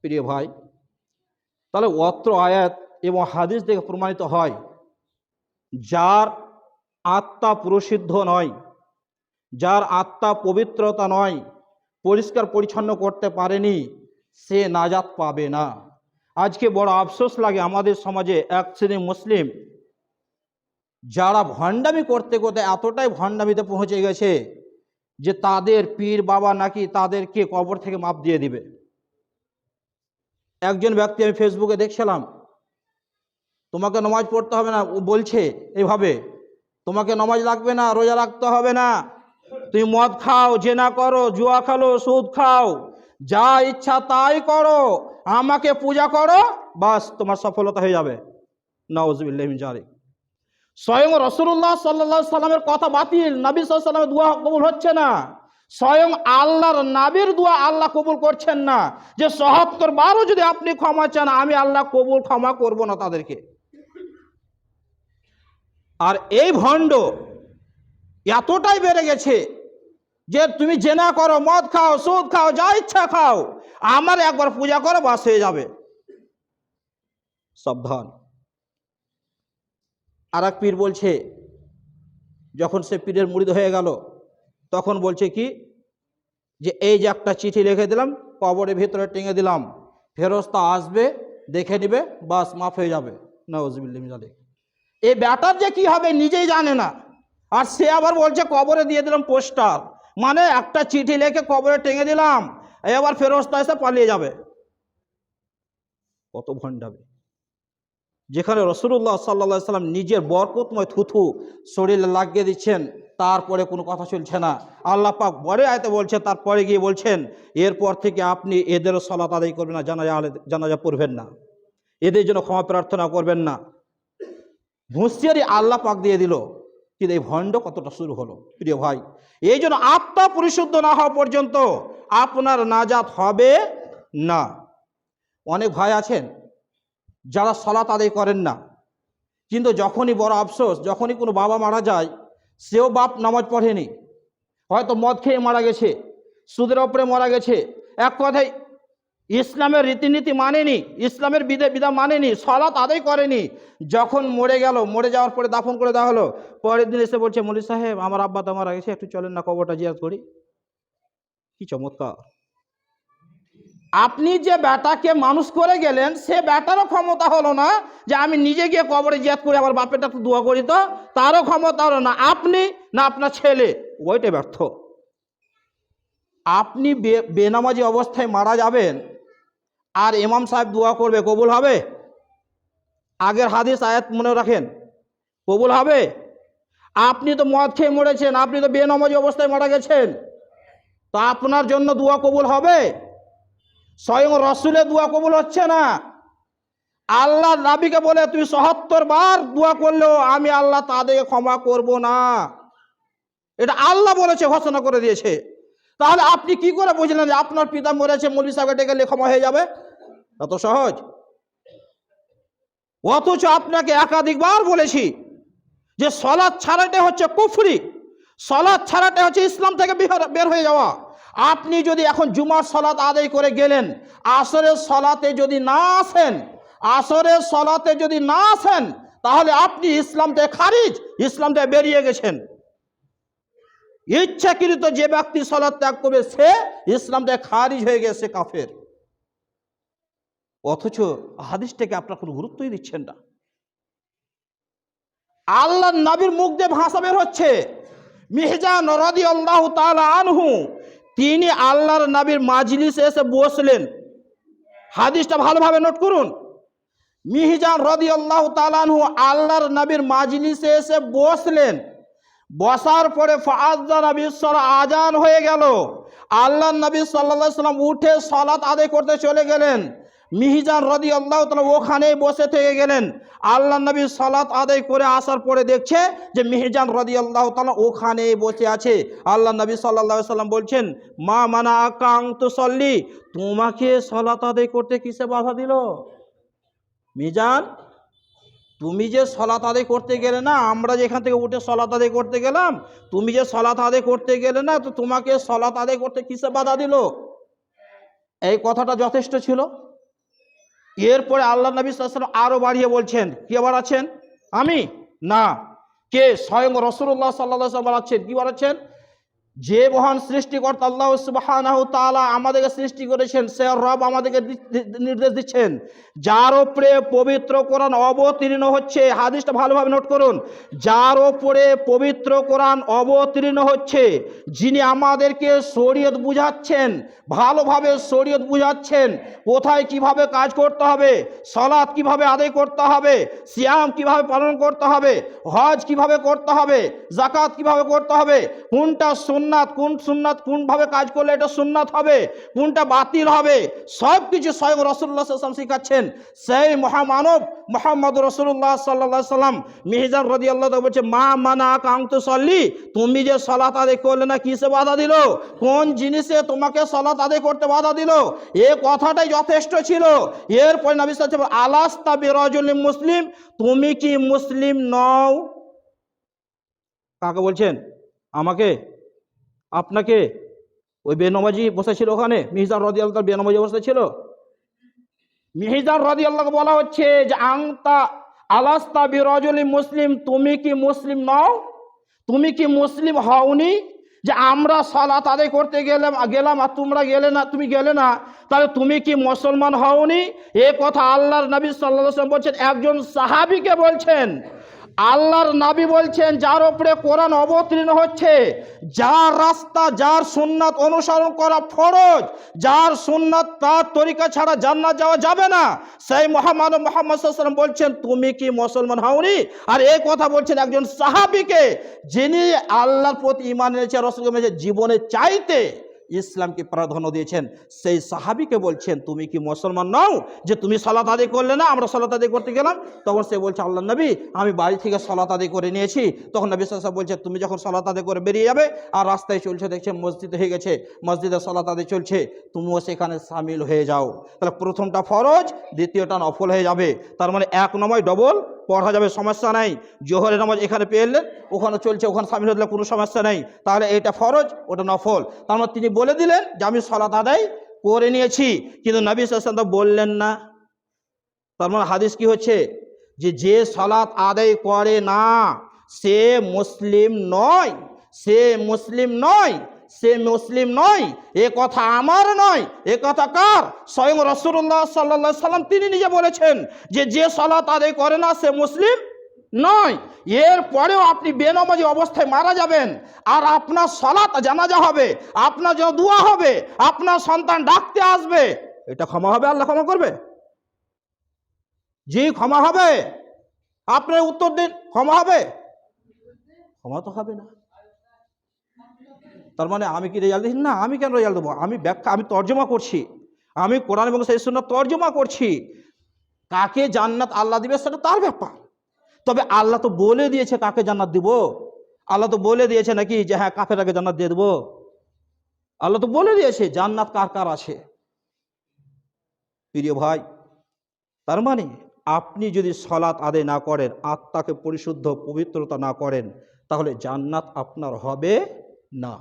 প্রিয় ভাই, তাহলে অত্র আয়াত এবং হাদিস থেকে প্রমাণিত হয় যার আত্মা প্রসিদ্ধ নয়, যার আত্মা পবিত্রতা নয়, পরিষ্কার পরিচ্ছন্ন করতে পারেনি, সে নাজাত পাবে না। আজকে বড় আফসোস লাগে আমাদের সমাজে এক শ্রেণীর মুসলিম যারা ভণ্ডামি করতে করতে এতটাই ভণ্ডামিতে পৌঁছে গেছে যে তাদের পীর বাবা নাকি তাদেরকে কবর থেকে মাপ দিয়ে দিবে। একজন ব্যক্তি আমি ফেসবুকে দেখছিলাম, তোমাকে নামাজ পড়তে হবে না, ও বলছে এইভাবে, তোমাকে নামাজ লাগবে না, রোজা রাখতে হবে না, তুমি মদ খাও, জেনা করো, জুয়া খেলো, সুদ খাও, যা ইচ্ছা তাই করো, আমাকে পূজা করো, বাস তোমার সফলতা হয়ে যাবে। নাউযুবিল্লাহি মিন যালিক। স্বয়ং রাসূলুল্লাহ সাল্লাল্লাহু আলাইহি সাল্লামের কথা বাতিল, নবী সাল্লাল্লাহু আলাইহি সাল্লামের দোয়া কবুল হচ্ছে না, স্বয়ং আল্লাহর নবীর দোয়া আল্লাহ কবুল করছেন না যে ৭৭ বারও যদি আপনি ক্ষমা চান আমি আল্লাহ ক্ষমা করব না তাদেরকে। আর এই ভণ্ড এতটাই বেড়ে গেছে যে তুমি জেনা করো, মদ খাও, সুদ খাও, যা ইচ্ছা খাও, আমার একবার পূজা করো, বাস হয়ে যাবে। সাবধান। আর এক পীর বলছে, যখন সে পীরের মুরিদ হয়ে গেল তখন বলছে কি যে এই যে একটা চিঠি লিখে দিলাম, কবরের ভিতরে টেঙে দিলাম, ফেরেশতা আসবে, দেখে নিবে, বাস মাফ হয়ে যাবে। নাউযুবিল্লাহি মিন যালিক। এই ব্যাটার যে কি হবে নিজেই জানে না, আর সে আবার বলছে কবরে দিয়ে দিলাম পোস্টার, মানে একটা চিঠি লিখে কবরে টেঙে দিলাম, এবার ফেরেশতা এসে পালিয়ে যাবে। কত ভণ্ডামি! যেখানে রাসূলুল্লাহ সাল্লাল্লাহু আলাইহি সাল্লাম নিজের বরকতময় থুথু শরীরে লাগিয়ে দিচ্ছেন, তারপরে কোনো কথা চলছে না। আল্লাহ পাক বড় আয়াতে বলছে, তারপরে গিয়ে বলছেন এরপর থেকে আপনি এদেরও সালাত আদায় করবেন না, জানাজা পড়বেন না, এদের জন্য ক্ষমা প্রার্থনা করবেন না। হুঁশিয়ারি আল্লাহ পাক দিয়ে দিল। কিন্তু এই ভণ্ড কতটা শুরু হলো প্রিয় ভাই। এই জন্য আত্মা পরিশুদ্ধ না হওয়া পর্যন্ত আপনার নাজাত হবে না। অনেক ভাই আছেন যারা সালাত আদায় করেন না, কিন্তু যখনই বড় আফসোস, যখনই কোনো বাবা মারা যায়, সেও বাপ নামাজ পড়েনি, হয়তো মদ খেয়ে মারা গেছে, সুদের ওপরে মারা গেছে, এক কথায় ইসলামের রীতিনীতি মানেনি, ইসলামের বিধান মানেনি, সালাত আদায় করেনি। যখন মরে গেল, মরে যাওয়ার পরে দাফন করে দেওয়া হলো, পরের দিন এসে বলছে, মৌলভী সাহেব আমার আব্বা তো মারা গেছে, একটু চলেন না কবরটা জিয়ারত করি। কি চমৎকার! আপনি যে বেটাকে মানুষ করে গেলেন, সে বেটারও ক্ষমতা হলো না যে আমি নিজে গিয়ে কবরে জিয়ারত করি, আমার বাপেরটা একটু দোয়া করি, তো তারও ক্ষমতা হলো না। আপনি না আপনার ছেলে, ওইটা ব্যর্থ। আপনি বেনামাজি অবস্থায় মারা যাবেন, আর ইমাম সাহেব দোয়া করবে, কবুল হবে? আগের হাদিস আয়াত মনে রাখেন, কবুল হবে? আপনি তো মদ খেয়ে মরেছেন, আপনি তো বেনামাজি অবস্থায় মারা গেছেন, তো আপনার জন্য দোয়া কবুল হবে? স্বয়ং রসুলের দোয়া কবুল হচ্ছে না। আল্লাহ নবীকে বলে তুই ৭৭ বার দোয়া করলেও আমি আল্লাহ তাদেরকে ক্ষমা করব না, এটা আল্লাহ বলেছে, ঘোষণা করে দিয়েছে। তাহলে আপনি কি করে বুঝলেন যে আপনার পিতা মরেছে, মৌলভী সাহেবকে ডেকে ক্ষমা হয়ে যাবে? এত সহজ? অথচ আপনাকে একাধিকবার বলেছি যে সলাৎ ছাড়াটা হচ্ছে কুফরি, সলাৎ ছাড়াটা হচ্ছে ইসলাম থেকে বের হয়ে যাওয়া। আপনি যদি এখন জুমার সলাৎ আদায় করে গেলেন, আসরের সলাতে যদি না আসেন, আসরের সলাতে যদি না আসেন, তাহলে আপনি ইসলাম থেকে খারিজ, ইসলাম থেকে বেরিয়ে গেছেন। ইচ্ছাকৃত যে ব্যক্তি সলাৎ ত্যাগ করবে, সে ইসলাম থেকে খারিজ হয়ে গেছে, কাফের। অথচ হাদিসটাকে আপনারা কোনো গুরুত্বই দিচ্ছেন না। আল্লাহ নবীর মুখ দিয়ে ভাষা বের হচ্ছে। মিহজান রাদিয়াল্লাহু তাআলা আনহু, তিনি আল্লাহর নবীর মাজলিসে এসে বসলেন। হাদিসটা ভালোভাবে নোট করুন। মিহজান রাদিয়াল্লাহু তাআলা আনহু আল্লাহর নবীর মাজলিসে এসে বসলেন। বসার পরে ফাআযানা বিস-সালাহ, আজান হয়ে গেল। আল্লাহর নবী সাল্লাল্লাহু আলাইহি সাল্লাম উঠে সালাত আদায় করতে চলে গেলেন। মিহজান রাদিয়াল্লাহু তাআলা ওখানেই বসে থেকে গেলেন। আল্লাহর নবী সালাত আদায় করে আসার পরে দেখছে যে মিহজান রাদিয়াল্লাহু তাআলা ওখানেই বসে আছে। আল্লাহর নবী সাল্লাল্লাহু আলাইহি সাল্লাম বলছেন, মা মানাআকা আন তুসাল্লি, তোমাকে সালাত আদায় করতে কিসে বাধা দিল? মিহজান, তুমি যে সলাত আদায় করতে গেলে না, আমরা যেখান থেকে উঠে সলাত আদায় করতে গেলাম, তুমি যে সলাত আদায় করতে গেলে না, তো তোমাকে সলাত আদায় করতে কিসে বাধা দিল? এই কথাটা যথেষ্ট ছিল। এরপরে আল্লাহ নবী সাল্লাল্লাহু আলাইহি ওয়াসাল্লাম আরো বাড়িয়ে বলছেন, কে বাড়াচ্ছেন? আমি না, কে? স্বয়ং রাসূলুল্লাহ সাল্লাল্লাহু আলাইহি ওয়াসাল্লাম বাড়াচ্ছেন। কি বাড়াচ্ছেন? যে মহান সৃষ্টিকর্তা আল্লাহ সুবহানাহু তাআলা আমাদেরকে সৃষ্টি করেছেন, সে রব আমাদেরকে নির্দেশ দিচ্ছেন, যার উপরে পবিত্র কোরআন অবতীর্ণ হচ্ছে। হাদিসটা ভালোভাবে নোট করুন। যার উপরে পবিত্র কোরআন অবতীর্ণ হচ্ছে, যিনি আমাদেরকে শরীয়ত বুঝাচ্ছেন, ভালোভাবে শরীয়ত বুঝাচ্ছেন, কোথায় কিভাবে কাজ করতে হবে, সালাত কিভাবে আদায় করতে হবে, সিয়াম কিভাবে পালন করতে হবে, হজ কিভাবে করতে হবে, যাকাত কিভাবে করতে হবে, কোনটা সুন্নাত, কোন সুন্নাত কোনভাবে কাজ করলে এটা সুন্নাত হবে, কোনটা বাতিল হবে, সব কিছু স্বয়ং রাসূলুল্লাহ সাল্লাল্লাহু আলাইহি ওয়াসাল্লাম শিখাচ্ছেন। সেই মহামানব মুহাম্মদ রাসূলুল্লাহ সাল্লাল্লাহু আলাইহি ওয়াসাল্লাম মিহজান রাদিয়াল্লাহু তাআলা বলছে, মা মানাআকা আন তুসাল্লি, তুমি যে সালাত আদায় করলে না, কিসে বাধা দিল? কোন জিনিসে তোমাকে সালাত আদায় করতে বাধা দিল? এই কথাটাই যথেষ্ট ছিল। এরপর নবী সাল্লাল্লাহু আলাইহি ওয়াসাল্লাম, আলাস্তা বিরাজুলিন মুসলিম, তুমি কি মুসলিম নও? কাকে বলছেন? আমাকে? আপনাকে? ওই বেনামাজি বসেছিল ওখানে, মিহজান রাদিয়াল্লাহু তাআলা বেনামাজি অবস্থায় ছিল। মিহজান রাদিয়াল্লাহু বলা হচ্ছে যে আনতা আলাস্তা বিরাজুলিন মুসলিম, তুমি কি মুসলিম নও? তুমি কি মুসলিম হওনি? যে আমরা সালাত আদায় করতে গেলাম আর তোমরা গেলে না, তুমি গেলে না, তাহলে তুমি কি মুসলমান হওনি? এই কথা আল্লাহর নবী সাল্লাল্লাহু আলাইহি ওয়াসাল্লাম বলছেন, একজন সাহাবীকে বলছেন। আল্লাহর নবী বলছেন, যার উপরে কোরআন অবতীর্ণ হচ্ছে, যার রাস্তা, যার সুন্নাত অনুসরণ করা ফরজ, যার সুন্নাত তার তরিকা ছাড়া জান্নাত যাওয়া যাবে না, সেই মুহাম্মদ সাল্লাল্লাহু আলাইহি ওয়াসাল্লাম বলছেন, তুমি কি মুসলমান হওনি? আর এই কথা বলছেন একজন সাহাবীকে, যিনি আল্লাহর প্রতি ঈমান এনেছে, রাসূলকে মেনে জীবনের চাইতে ইসলামকে প্রাধান্য দিয়েছেন, সেই সাহাবীকে বলছেন তুমি কি মুসলমান নও যে তুমি সালাত আদায় করলে না? আমরা সালাত আদায় করতে গেলাম, তখন সে বলছে আল্লাহ নবী আমি বাড়ি থেকে সালাত আদায় করে নিয়েছি। তখন নবী সাল্লাল্লাহু আলাইহি ওয়াসাল্লাম বলছে তুমি যখন সালাত আদায় করে বেরিয়ে যাবে আর রাস্তায় চলছে দেখছে মসজিদ হয়ে গেছে, মসজিদে সালাত আদায় চলছে, তুমিও সেখানে সামিল হয়ে যাও। তাহলে প্রথমটা ফরজ, দ্বিতীয়টা নফল হয়ে যাবে। তার মানে এক নয় ডবল পড়া যাবে, সমস্যা নেই। জোহরের নামাজ এখানে পেলেন, ওখানে চলছে, ওখানে সামিল হলে কোনো সমস্যা নেই। তাহলে এটা ফরজ, ওটা নফল। তার মানে তিনি বলে দিলেন যে আমি সালাত আদায় করে নিয়েছি, কিন্তু নবী সাল্লাল্লাহু আলাইহি ওয়াসাল্লাম বললেন না। তার মানে হাদিস কি হচ্ছে যে যে সালাত আদায় করে না সে মুসলিম নয়, সে মুসলিম নয়, সে মুসলিম নয়। এ কথা আমার নয়, এ কথা কার? স্বয়ং রাসূলুল্লাহ সাল্লাল্লাহু আলাইহি ওয়াসাল্লাম তিনি নিজে বলেছেন যে যে সালাত আদায় করে না সে মুসলিম নয়। এর পরেও আপনি বেনামাজি অবস্থায় মারা যাবেন আর আপনার সালাত জানাজা হবে, আপনার জন্য দোয়া হবে, আপনার সন্তান ডাকতে আসবে, এটা ক্ষমা হবে? আল্লাহ ক্ষমা করবে? জি ক্ষমা হবে? আপনার উত্তর দিন, ক্ষমা হবে? ক্ষমা তো হবে না। তার মানে আমি কি রেজাল্ট দিচ্ছি? না, আমি কেন রেজাল্ট দেবো? আমি ব্যাখ্যা, আমি তর্জমা করছি, আমি কোরআন এবং সেই সুন্নাহ তর্জমা করছি। কাকে জান্নাত আল্লাহ দিবে সেটা তার ব্যাপার, তবে আল্লাহ তো বলে দিয়েছে কাকে জান্নাত দিব। আল্লাহ তো বলে দিয়েছে নাকি যে হ্যাঁ কাফেরকে জান্নাত দিয়ে দেবো? আল্লাহ তো বলে দিয়েছে জান্নাত কার কার আছে। প্রিয় ভাই, তার মানে আপনি যদি সালাত আদায় না করেন, আত্মাকে পরিশুদ্ধ পবিত্রতা না করেন, তাহলে জান্নাত আপনার হবে না।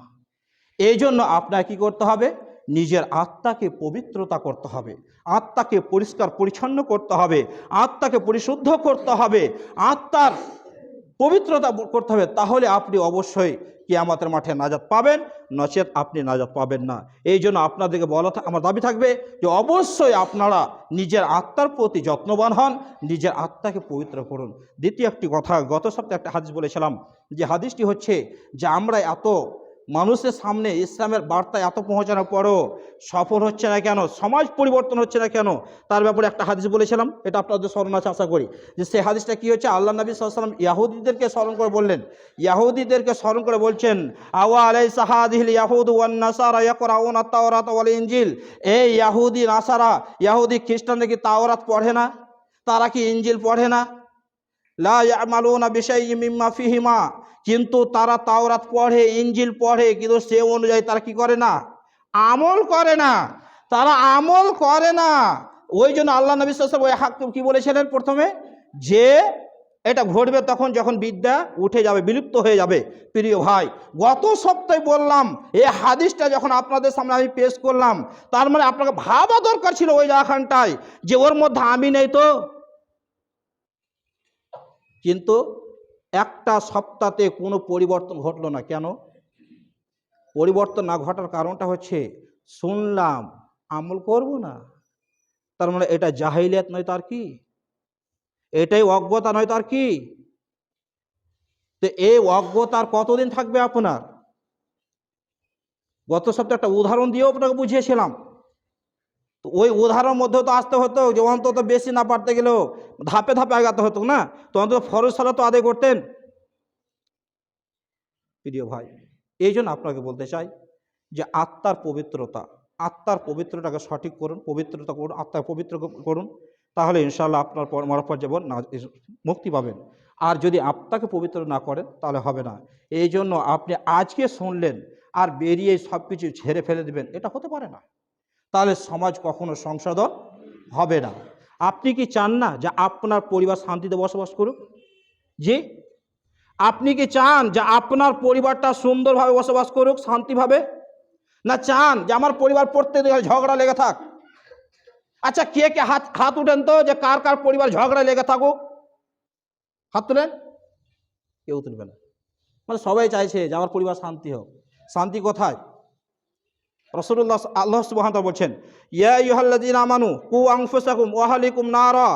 এই জন্য আপনার কি করতে হবে? নিজের আত্মাকে পবিত্রতা করতে হবে, আত্মাকে পরিষ্কার পরিচ্ছন্ন করতে হবে, আত্মাকে পরিশুদ্ধ করতে হবে, আত্মার পবিত্রতা করতে হবে। তাহলে আপনি অবশ্যই কিয়ামতের মাঠে নাজাত পাবেন, নচেত আপনি নাজাত পাবেন না। এই জন্য আপনাদেরকে বলা, আমার দাবি থাকবে যে অবশ্যই আপনারা নিজের আত্মার প্রতি যত্নবান হন, নিজের আত্মাকে পবিত্র করুন। দ্বিতীয় একটি কথা, গত সপ্তাহে একটা হাদিস বলেছিলাম, যে হাদিসটি হচ্ছে যে আমরা এত মানুষের সামনে ইসলামের বার্তা এত পৌঁছানোর পরও সফল হচ্ছে না কেন, সমাজ পরিবর্তন হচ্ছে না কেন, তার ব্যাপারে একটা হাদিস বলেছিলাম, এটা আপনাদের স্মরণ আছে আশা করি। যে সেই হাদিসটা কি হচ্ছে, আল্লাহ নবী সাল্লাল্লাহু আলাইহি ওয়াসাল্লাম ইয়াহুদীদেরকে স্মরণ করে বললেন, ইয়াহুদীদেরকে স্মরণ করে বলছেন আওয়া আলাইসা হাদিহিল ইয়াহুদু ওয়ান নাসারা ইয়াকরাউনা আত-তাওরাত ওয়াল ইনজিল। এই ইয়াহুদি নাসারা, ইয়াহুদি খ্রিস্টানরা কি তাওরাত পড়ে না? তারা কি ইনজিল পড়ে না? লা ইয়ামালুনা বিশাইইম মিম্মা ফিহিমা, কিন্তু তারা তাওরাত পড়ে, ইনজিল পড়ে, কিন্তু সে অনুযায়ী তারা কি করে না? আমল করে না। তারা আমল করে না। ওই জন্য আল্লাহ নবী সাল্লাল্লাহু আলাইহি ওয়াসাল্লাম কি বলেছিলেন প্রথমে, যে এটা ঘটবে তখন যখন বিদ্যা উঠে যাবে, বিলুপ্ত হয়ে যাবে। প্রিয় ভাই, গত সপ্তাহে বললাম, এই হাদিসটা যখন আপনাদের সামনে আমি পেশ করলাম, তার মানে আপনাকে ভাবা দরকার ছিল ওই জায়গাখানটায় যে ওর মধ্যে আমি নেই তো। কিন্তু একটা সপ্তাহে কোনো পরিবর্তন ঘটলো না। কেন পরিবর্তন না ঘটার কারণটা হচ্ছে শুনলাম আমল করব না। তার মানে এটা জাহিলিয়াত নয় তার কি? এটাই অজ্ঞতা নয় তার কি? তো এই অজ্ঞতার কতদিন থাকবে আপনার? গত সপ্তাহে একটা উদাহরণ দিয়েও আপনাকে বুঝিয়েছিলাম। তো ওই উদাহরণের মধ্যেও তো আসতে হতো যে অন্তত বেশি না পারতে গেলেও ধাপে ধাপে আগাতে হতো না, তো অন্তত ফরজ সালাত তো আদায় করতেন। প্রিয় ভাই, এই জন্য আপনাকে বলতে চাই যে আত্মার পবিত্রতা, আত্মার পবিত্রতাকে সঠিক করুন, পবিত্রতা করুন, আত্মার পবিত্র করুন, তাহলে ইনশাআল্লাহ আপনার মরফত জীবন মুক্তি পাবেন। আর যদি আত্মাকে পবিত্র না করেন তাহলে হবে না। এই জন্য আপনি আজকে শুনলেন আর বেরিয়ে সব কিছু ঝেড়ে ফেলে দেবেন, এটা হতে পারে না। তাহলে সমাজ কখনো সংশোধন হবে না। আপনি কি চান না যে আপনার পরিবার শান্তিতে বসবাস করুক? জি, আপনি কি চান যে আপনার পরিবারটা সুন্দরভাবে বসবাস করুক, শান্তিভাবে? না চান যে আমার পরিবার প্রত্যেক ঝগড়া লেগে থাক? আচ্ছা, কে কে হাত উঠেন তো যে কার কার পরিবার ঝগড়া লেগে থাকুক? হাত তুলেন। কেউ তুলবে না। মানে সবাই চাইছে যে আমার পরিবার শান্তি হোক। শান্তি কোথায়? রাসূলুল্লাহ আল্লাহ সুবহানাহু ওয়া তাআলা বলছেন, ইয়া আইয়ুহাল্লাযীনা আমানু কু আনফুসাকুম ওয়া আহলিকুম নারা,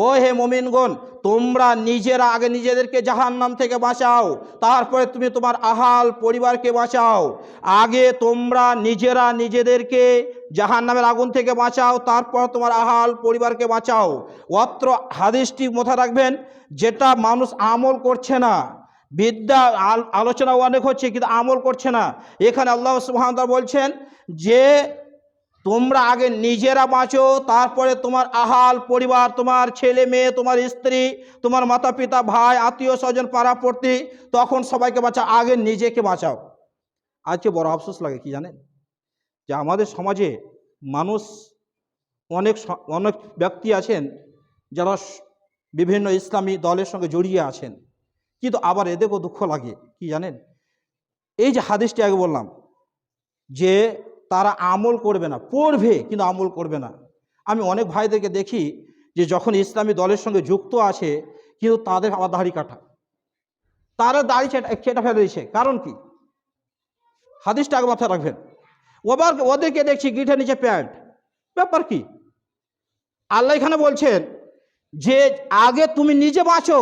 ও হে মুমিনগণ, তোমরা নিজেরা আগে নিজেদেরকে জাহান্নাম থেকে বাঁচাও, তারপরে তুমি তোমার আহাল পরিবারকে বাঁচাও। আগে তোমরা নিজেরা নিজেদেরকে জাহান্নামের আগুন থেকে বাঁচাও, তারপর তোমার আহাল পরিবারকে বাঁচাও। অত্র হাদিসটি মাথায় রাখবেন, যেটা মানুষ আমল করছে না, বিদ্যা আলোচনা অনেক হচ্ছে, কিন্তু আমল করছে না। এখানে আল্লাহ সুবহানাহু ওয়া তাআলা বলছেন যে তোমরা আগে নিজেরা বাঁচো, তারপরে তোমার আহাল পরিবার, তোমার ছেলে মেয়ে, তোমার স্ত্রী, তোমার মাতা পিতা, ভাই, আত্মীয় স্বজন, পাড়াপড়শি, তখন সবাইকে বাঁচাও, আগে নিজেকে বাঁচাও। আজকে বড় আফসোস লাগে কি জানেন, যে আমাদের সমাজে মানুষ অনেক অনেক ব্যক্তি আছেন যারা বিভিন্ন ইসলামী দলের সঙ্গে জড়িয়ে আছেন, কিন্তু আবার এদেরও দুঃখ লাগে কি জানেন, এই যে হাদিসটি আগে বললাম যে তারা আমল করবে না, পড়বে কিন্তু আমল করবে না। আমি অনেক ভাইদেরকে দেখি যে যখন ইসলামী দলের সঙ্গে যুক্ত আছে, কিন্তু তাদের আবার দাড়ি কাটা, তারা দাড়ি কেটে ফেলে দিয়েছে। কারণ কি? হাদিসটা আগে মাথায় রাখবেন। ওদেরকে দেখছি গিঠের নিচে প্যান্ট, ব্যাপার কি? আল্লাহ এখানে বলছেন যে আগে তুমি নিজে বাঁচো,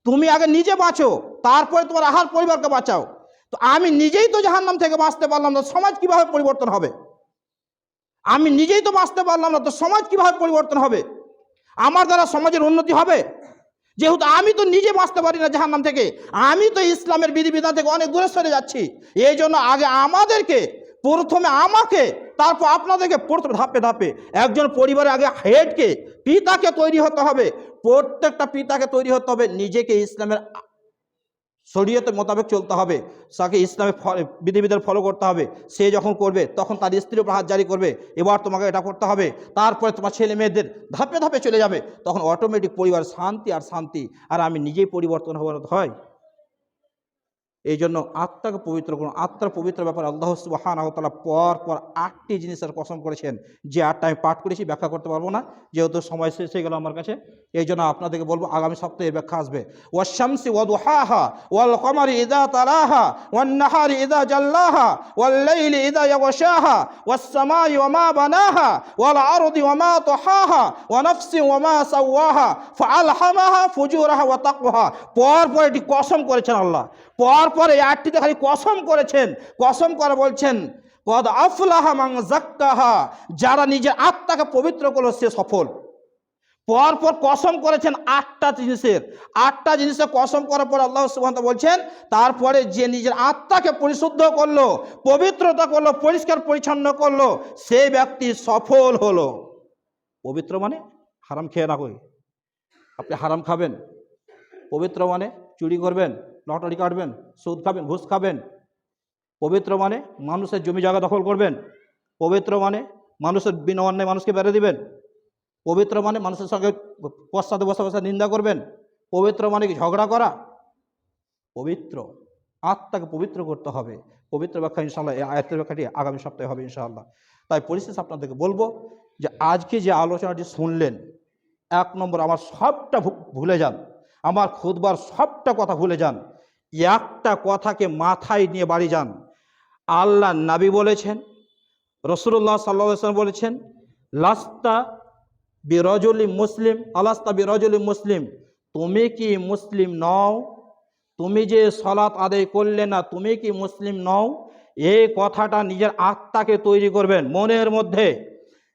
তুমি আগে নিজে বাঁচো, তারপরে তোমার আহার পরিবারকে বাঁচাও। তো আমি নিজেই তো জাহান্নাম থেকে বাঁচতে পারলাম না, সমাজ কিভাবে পরিবর্তন হবে? আমি নিজেই তো বাঁচতে পারলাম না, তো সমাজ কিভাবে পরিবর্তন হবে? আমার দ্বারা সমাজের উন্নতি হবে? যেহেতু আমি তো নিজে বাঁচতে পারি না জাহান্নাম থেকে, আমি তো ইসলামের বিধিবিধান থেকে অনেক দূরে সরে যাচ্ছি। এই জন্য আগে আমাদেরকে, প্রথমে আমাকে, তারপর আপনাদেরকে প্রথমে ধাপে ধাপে একজন পরিবারে আগে হেডকে, পিতাকে তৈরি হতে হবে। প্রত্যেকটা পিতাকে তৈরি হতে হবে, নিজেকে ইসলামের শরীয়তের মোতাবেক চলতে হবে, তাকে ইসলামের বিধিবিধান ফলো করতে হবে। সে যখন করবে তখন তার স্ত্রীর উপর হাত জারি করবে, এবার তোমাকে এটা করতে হবে, তারপরে তোমার ছেলে মেয়েদের ধাপে ধাপে চলে যাবে, তখন অটোমেটিক পরিবার শান্তি আর শান্তি, আর আমি নিজেই পরিবর্তন হওয়ার হয়। এই জন্য আত্মাকে পবিত্র করুন। আত্মার পবিত্র ব্যাপারে আল্লাহ সুবহানাহু ওয়া তাআলা পর পর 8টি জিনিসের কসম করেছেন, যে 8টা আমি পাঠ করেছি, ব্যাখ্যা করতে পারবো না, যেহেতু সময় শেষ হয়ে গেল আমার কাছে। এই জন্য আপনাদেরকে বলবো আগামী সপ্তাহে ব্যাখ্যা আসবে। ওয়াশ-শামসি ওয়া দুহাহা ওয়াল কমারি ইযা তালাহা ওয়ান নাহারি ইযা জাল্লাহা ওয়াল লাইলি ইযা ইয়াগশাহা ওয়াস সামাই ওয়া মা বানাহা ওয়াল আরদি ওয়া মা তাহাহা ওয়া নাফসি ওয়া মা সাওয়াহা ফাআলহামাহা ফুজুরাহা ওয়া তাকওয়াহা। পর পর এটি কসম করেছেন আল্লাহ, পর এই 8টিতে খালি কসম করেছেন। কসম করে বলছেন কদ আফলাহা মান যাক্কাহা, যারা নিজের আত্মাকে পবিত্র করলো সে সফল। পর কসম করেছেন 8টা জিনিসের। 8টা জিনিসের কসম করার পর আল্লাহ সুবহানাহু ওয়া তাআলা বলছেন তারপরে যে নিজের আত্মাকে পরিশুদ্ধ করলো, পবিত্রতা করলো, পরিষ্কার পরিচ্ছন্ন করলো, সেই ব্যক্তি সফল হলো। পবিত্র মানে হারাম খেয়ে না কই, আপনি হারাম খাবেন? পবিত্র মানে চুরি করবেন, লটারি কাটবেন, সুদ খাবেন, ঘুষ খাবেন? পবিত্র মানে মানুষের জমি জায়গা দখল করবেন? পবিত্র মানে মানুষের বিনা অন্যায় মানুষকে বেড়ে দিবেন? পবিত্র মানে মানুষের সঙ্গে পশ্চাতে বসে বসে নিন্দা করবেন? পবিত্র মানে কি ঝগড়া করা? পবিত্র আত্মাকে পবিত্র করতে হবে। পবিত্র ব্যাখ্যা ইনশাআল্লাহ, এই আয়াতের ব্যাখ্যাটি আগামী সপ্তাহে হবে ইনশাআল্লাহ। তাই পরিশেষে আপনাদেরকে বলবো যে আজকে যে আলোচনাটি শুনলেন, 1 নম্বর আমার সবটা ভুলে যান, আমার খুতবার সবটা কথা ভুলে যান, একটা কথাকে মাথায় নিয়ে বাড়ি যান। আল্লাহ নবী বলেছেন, রাসূলুল্লাহ সাল্লাল্লাহু আলাইহি ওয়াসাল্লাম বলেছেন, লাস্তা বিরজুলি মুসলিম, আলাস্তা বিরজুলি মুসলিম, তুমি কি মুসলিম নও? তুমি যে সালাত আদায় করলে না, তুমি কি মুসলিম নও? এই কথাটা নিজের আত্মাকে তৈরি করবেন মনের মধ্যে,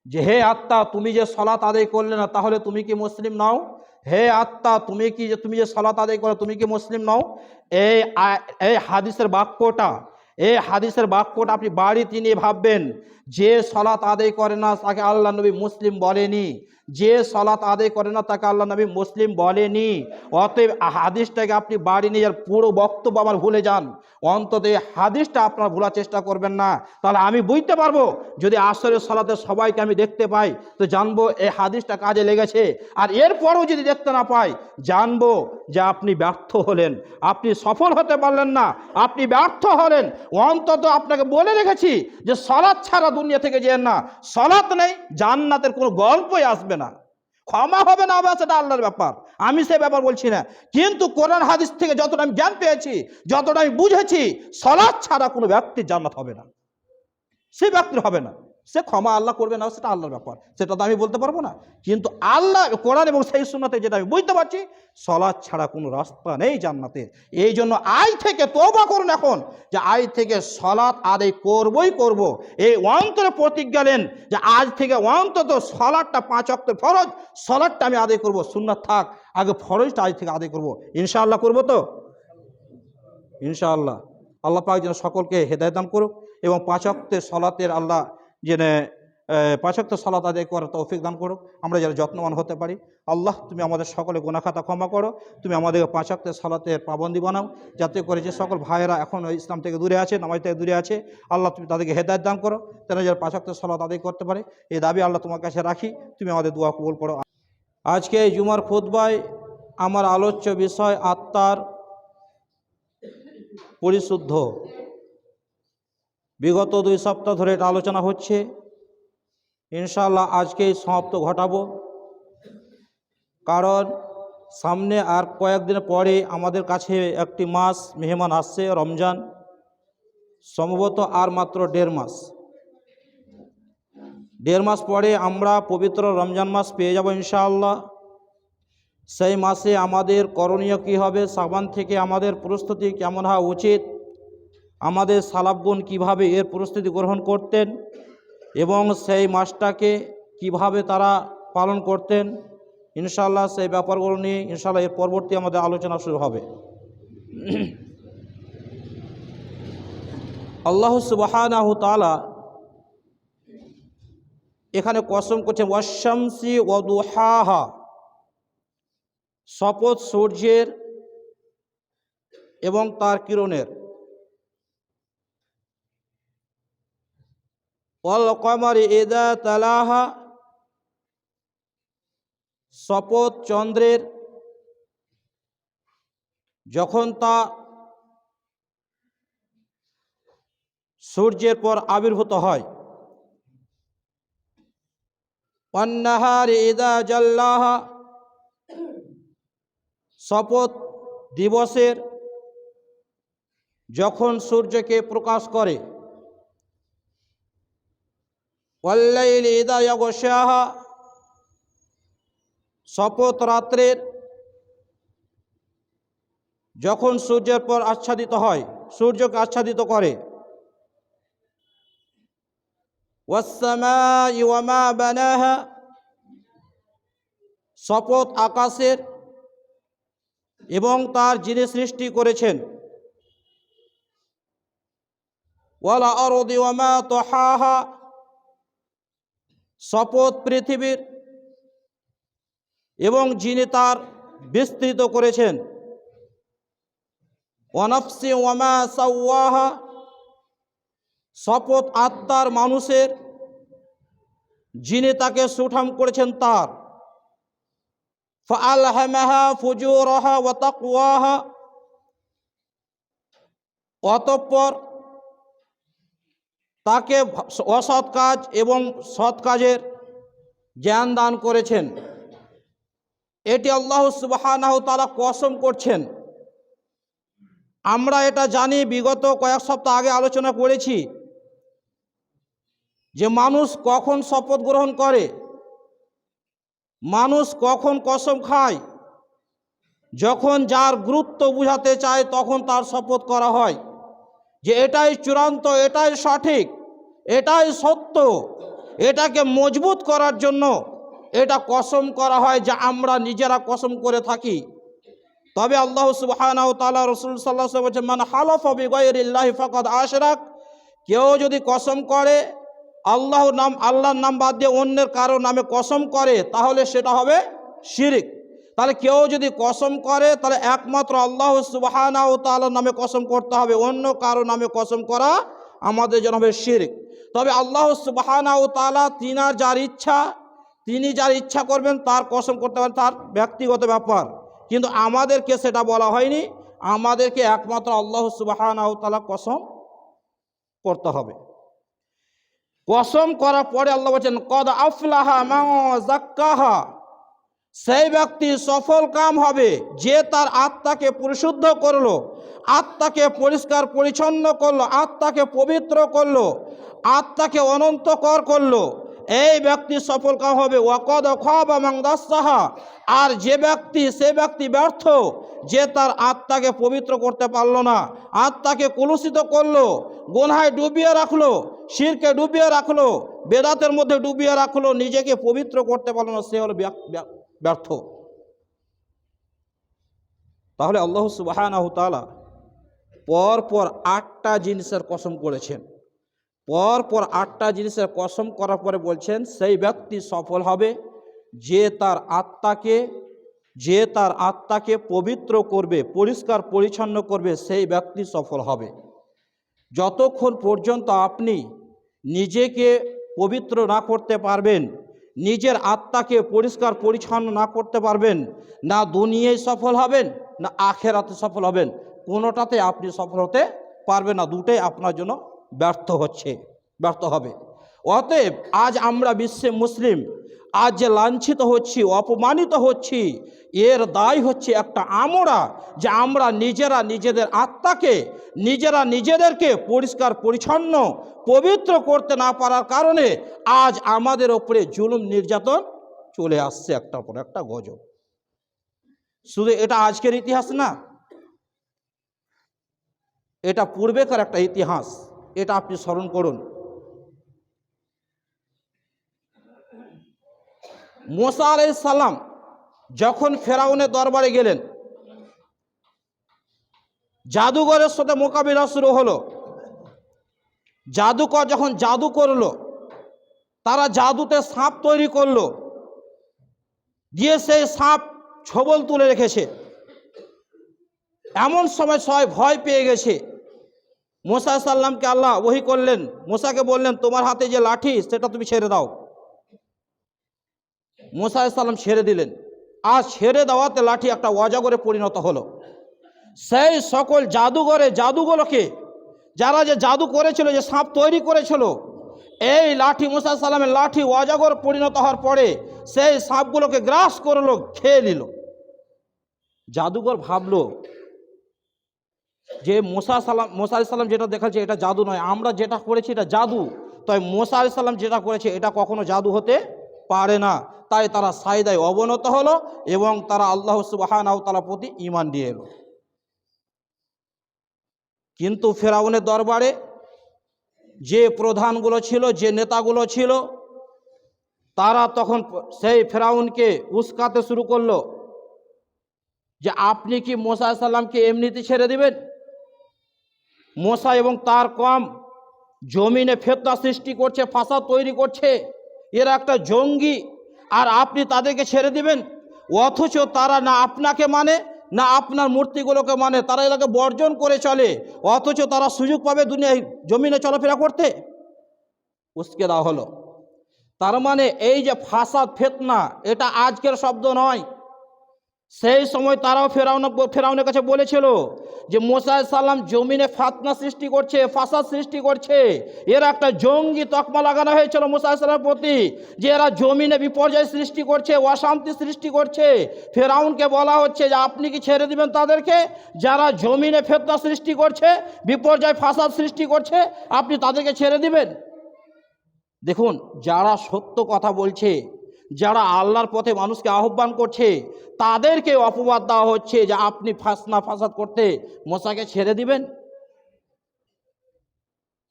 যে হে আত্মা, তুমি যে সালাত আদায় করলে না, তাহলে তুমি কি মুসলিম নও? হে আত্মা, তুমি যে সালাত আদায় করো, তুমি কি মুসলিম নও? এই হাদিসের বাক্যটা আপনি বাড়িতে নিয়ে ভাববেন। যে সালাত আদায় করে না তাকে আল্লাহ নবী মুসলিম বলেনি, যে সালাত আদায় করে না তাকে আল্লাহ নবী মুসলিম বলেনি। অতএব হাদিসটাকে আপনি বাড়ি নিয়ে যান, পুরো বক্তব্য আমার ভুলে যান, অন্তত এই হাদিসটা আপনারা ভোলার চেষ্টা করবেন না। তাহলে আমি বুঝতে পারবো, যদি আসরের সালাতে সবাইকে আমি দেখতে পাই তো জানবো এই হাদিসটা কাজে লেগেছে। আর এরপরও যদি দেখতে না পাই, জানবো যে আপনি ব্যর্থ হলেন, আপনি সফল হতে পারলেন না, আপনি ব্যর্থ হলেন। অন্তত আপনাকে বলে রেখেছি যে সালাত ছাড়া দুনিয়া থেকে যেন না, সালাত নেই জান্নাতের কোনো গল্পই আসবে না। ক্ষমা হবে না হবে সেটা আল্লাহর ব্যাপার, আমি সে ব্যাপার বলছি না। কিন্তু কোরআন হাদিস থেকে যতটা আমি জ্ঞান পেয়েছি, যতটা আমি বুঝেছি, সালাত ছাড়া কোনো ব্যক্তির জান্নাত হবে না, সে ব্যক্তির হবে না। সে ক্ষমা আল্লাহ করবে না সেটা আল্লাহর ব্যাপার, সেটা তো আমি বলতে পারবো না। কিন্তু আল্লাহ কোরআন এবং সেই সুন্নাতে যেটা আমি বুঝতে পারছি, সালাত ছাড়া কোনো রাস্তা নেই জান্নাতের। এই জন্য আজ থেকে তওবা করুন এখন, যে আজ থেকে সালাত আদায় করবই করব। এই অন্তরে প্রতিজ্ঞা নেন যে আজ থেকে অন্তত সালাতটা 5 ওয়াক্ত ফরজ, সালাতটা আমি আদায় করব। সুন্নাত থাক, আগে ফরজটা আজ থেকে আদায় করব। ইনশাআল্লাহ করবো তো? ইনশাআল্লাহ। আল্লাহ পাক যেন সকলকে হেদায়েত দান করুক এবং 5 ওয়াক্তের সালাতের আল্লাহ যেন 5 ওয়াক্তের সালাত আদায় করার তৌফিক দান করুক, আমরা যেন যত্নবান হতে পারি। আল্লাহ তুমি আমাদের সকলে গুনাহ খাতা ক্ষমা করো, তুমি আমাদেরকে 5 ওয়াক্তের সালাতের পাবন্দি বানাও, যাতে করে যে সকল ভাইয়েরা এখন ইসলাম থেকে দূরে আছে, নামাজ থেকে দূরে আছে, আল্লাহ তুমি তাদেরকে হেদায়েত দান করো, তারা যেন 5 ওয়াক্তের সালাত আদায় করতে পারে। এই দাবি আল্লাহ তোমার কাছে রাখি, তুমি আমাদের দোয়া কবুল করো। আজকে এই জুমার খুতবায় আমার আলোচ্য বিষয় আত্মার পরিশুদ্ধ। বিগত 2 সপ্তাহ ধরে এটা আলোচনা হচ্ছে, ইনশাআল্লাহ আজকেই সমাপ্ত ঘটাবো। কারণ সামনে আর কয়েকদিন পরে আমাদের কাছে একটি মাস মেহমান আসছে, রমজান। সম্ভবত আর মাত্র 1.5 মাস, 1.5 মাস পরে আমরা পবিত্র রমজান মাস পেয়ে যাব ইনশাআল্লাহ। সেই মাসে আমাদের করণীয় কী হবে, শাবান থেকে আমাদের প্রস্তুতি কেমন হওয়া উচিত, আমাদের সালাফগণ কীভাবে এর প্রস্তুতি গ্রহণ করতেন এবং সেই মাসটাকে কিভাবে তারা পালন করতেন, ইনশাআল্লাহ সেই ব্যাপারগুলো নিয়ে ইনশাআল্লাহ এর পরবর্তী আমাদের আলোচনা শুরু হবে। আল্লাহ সুবহানাহু তাআলা এখানে কসম করছেন ওয়াশ-শামসি ওয়া দুহাহা, শপথ সূর্যের এবং তার কিরণের, ওয়াল কমারি ইযা তালাহা, শপথ চন্দ্রের যখন তা সূর্যের পর আবির্ভূত হয়, ওয়ান নাহারি ইযা জাল্লাহা, শপথ দিবসের যখন সূর্যকে প্রকাশ করে, ওয়াল লাইলি ইযা ইয়াগশাহা, শপথ রাত্রের যখন সূর্যের পর আচ্ছাদিত হয়, সূর্যকে আচ্ছাদিত করে, ওয়াস সামাই ওয়া মা বানাহা, শপথ আকাশের এবং তার যিনি সৃষ্টি করেছেন, ওয়াল আরদি ওয়া মা তাহাহা, শপথ পৃথিবীর এবং যিনি তার বিস্তৃত করেছেন, ওয়া নাফসি ওয়া মা সাওয়াহা, শপথ আত্মার মানুষের যিনি তাকে সুঠাম করেছেন তার, ফাআলহামাহা ফুজুরাহা ওয়া তাকওয়াহা, অতঃপর তাকে অসৎ কাজ এবং সৎ কাজের জ্ঞান দান করেছেন। এটি আল্লাহ সুবহানাহু তাআলা কসম করছেন। আমরা এটা জানি, বিগত কয়েক সপ্তাহ আগে আলোচনা করেছি যে মানুষ কখন শপথ গ্রহণ করে, মানুষ কখন কসম খায়। যখন যার গুরুত্ব বুঝাতে চায় তখন তার শপথ করা হয় যে এটাই চূড়ান্ত, এটাই সঠিক, এটাই সত্য। এটাকে মজবুত করার জন্য এটা কসম করা হয়, যা আমরা নিজেরা কসম করে থাকি। তবে আল্লাহ সুবহানাহু তাআলা, রাসূল সাল্লাল্লাহু আলাইহি ওয়াসাল্লাম বলেছেন, মান হালাফা বিগাইরিল্লাহি ফাকাদ আশরাক, কেউ যদি কসম করে আল্লাহর নাম বাদ দিয়ে অন্যের কারো নামে কসম করে, তাহলে সেটা হবে শিরক। তাহলে কেউ যদি কসম করে তাহলে একমাত্র আল্লাহ সুবহানাহু তাআলার নামে কসম করতে হবে, অন্য কারো নামে কসম করা আমাদের জন্য হবে শিরক। তবে আল্লাহ সুবহানাহু তাআলা তিনি যার ইচ্ছা করবেন তার কসম করতে পারেন, তার ব্যক্তিগত ব্যাপার, কিন্তু আমাদেরকে সেটা বলা হয়নি। আমাদেরকে একমাত্র আল্লাহ সুবহানাহু তাআলা কসম করতে হবে। কসম করার পরে আল্লাহ বলেন কদ আফলাহা মান যাক্কাহা, সেই ব্যক্তি সফল কাম হবে যে তার আত্মাকে পরিশুদ্ধ করলো, আত্মাকে পরিষ্কার পরিচ্ছন্ন করলো, আত্মাকে পবিত্র করলো, আত্মাকে অনন্তকর করলো, এই ব্যক্তি সফল কাম হবে। ওয়াকদ খাবা মান দাসসাহা, আর সে ব্যক্তি ব্যর্থ যে তার আত্মাকে পবিত্র করতে পারলো না, আত্মাকে কলুষিত করলো, গুনাহে ডুবিয়ে রাখলো, শিরকে ডুবিয়ে রাখলো, বেদাতের মধ্যে ডুবিয়ে রাখলো, নিজেকে পবিত্র করতে পারলো না, সে হলো ব্যর্থ। তাহলে আল্লাহ সুবহানাহু তাআলা পরপর 8টা জিনিসের কসম করেছেন। পরপর 8টা জিনিসের কসম করার পরে বলছেন সেই ব্যক্তি সফল হবে যে তার আত্মাকে পবিত্র করবে, পরিষ্কার পরিচ্ছন্ন করবে, সেই ব্যক্তি সফল হবে। যতক্ষণ পর্যন্ত আপনি নিজেকে পবিত্র না করতে পারবেন, নিজের আত্মাকে পরিষ্কার পরিচ্ছন্ন না করতে পারবেন, না দুনিয়ায় সফল হবেন না আখেরাতে সফল হবেন, কোনোটাতে আপনি সফল হতে পারবেন না, দুটোই আপনার জন্য ব্যর্থ হবে। অতএব আজ আমরা বিশ্বে মুসলিম আজ যে লাঞ্ছিত হচ্ছি, অপমানিত হচ্ছি, এর দায় হচ্ছে একটা যে আমরা নিজেরা নিজেদের আত্মাকে, নিজেদেরকে পরিষ্কার পরিচ্ছন্ন পবিত্র করতে না পারার কারণে আজ আমাদের ওপরে জুলুম নির্যাতন চলে আসছে একটার পর একটা গজব। শুধু এটা আজকের ইতিহাস না, এটা পূর্বেকার একটা ইতিহাস, এটা আপনি স্মরণ করুন। মুসা আলাইহিস সালাম যখন ফেরাউনের দরবারে গেলেন, জাদুঘরের সাথে মোকাবিলা শুরু হলো। জাদুকর যখন জাদু করলো, তারা জাদুতে সাপ তৈরি করলো, দিয়ে সেই সাপ ছবল তুলে রেখেছে। এমন সময় সবাই ভয় পেয়ে গেছে। মুসা সাল্লামকে আল্লাহ ওহী করলেন, মুসাকে বললেন তোমার হাতে যে লাঠি সেটা তুমি ছেড়ে দাও। মুসা সাল্লাম ছেড়ে দিলেন, আর ছেড়ে দেওয়াতে লাঠি একটা অজগরে পরিণত হলো। সেই সকল জাদুগুলোকে যারা যে জাদু করেছিল, যে সাপ তৈরি করেছিল, এই লাঠি মুসা সাল্লামের লাঠি অজগর পরিণত হওয়ার পরে সেই সাপগুলোকে গ্রাস করলো, খেয়ে নিল। জাদুঘর ভাবলো যে মুসা আলাইহিস সালাম যেটা দেখাচ্ছে এটা জাদু নয়, আমরা যেটা করেছি এটা জাদু। তাই মুসা আলাইহিস সালাম যেটা করেছে এটা কখনো জাদু হতে পারে না। তাই তারা সাজদায় অবনত হলো এবং তারা আল্লাহ সুবহানাহু ওয়া তাআলার প্রতি ঈমান নিয়ে এলো। কিন্তু ফেরাউনের দরবারে যে প্রধানগুলো ছিল, যে নেতাগুলো ছিল, তারা তখন সেই ফেরাউনকে উস্কাতে শুরু করলো যে আপনি কি মুসা আলাইহিস সালামকে এমনিতে ছেড়ে দিবেন? মুসা এবং তার কওম জমিনে ফিতনা সৃষ্টি করছে, ফাসাদ তৈরি করছে, এরা একটা জঙ্গি, আর আপনি তাদেরকে ছেড়ে দিবেন? অথচ তারা না আপনাকে মানে না আপনার মূর্তিগুলোকে মানে, তারা এলাকে বর্জন করে চলে, অথচ তারা সুযোগ পাবে দুনিয়ায় জমিনে চলাফেরা করতে। উস্কে দেওয়া হলো। তার মানে এই যে ফাসাদ ফিতনা, এটা আজকের শব্দ নয়। সেই সময় তারাও ফেরাউনের কাছে বলেছিল যে মুসা আলাইহিস সালাম জমিনে ফিতনা সৃষ্টি করছে, ফাসাদ সৃষ্টি করছে, এরা একটা জঙ্গি তকমা লাগানো হয়েছিল মুসা আলাইহিস সালামের প্রতি, যে এরা জমিনে বিপর্যয় সৃষ্টি করছে, অশান্তি সৃষ্টি করছে। ফেরাউনকে বলা হচ্ছে যে আপনি কি ছেড়ে দিবেন তাদেরকে? যারা জমিনে ফিতনা সৃষ্টি করছে, বিপর্যয় ফাসাদ সৃষ্টি করছে, আপনি তাদেরকে ছেড়ে দিবেন? দেখুন, যারা সত্য কথা বলছে, যারা আল্লাহর পথে মানুষকে আহ্বান করছে, তাদেরকে অপবাদ দেওয়া হচ্ছে যে আপনি ফাসাদ করতে মুসাকে ছেড়ে দিবেন।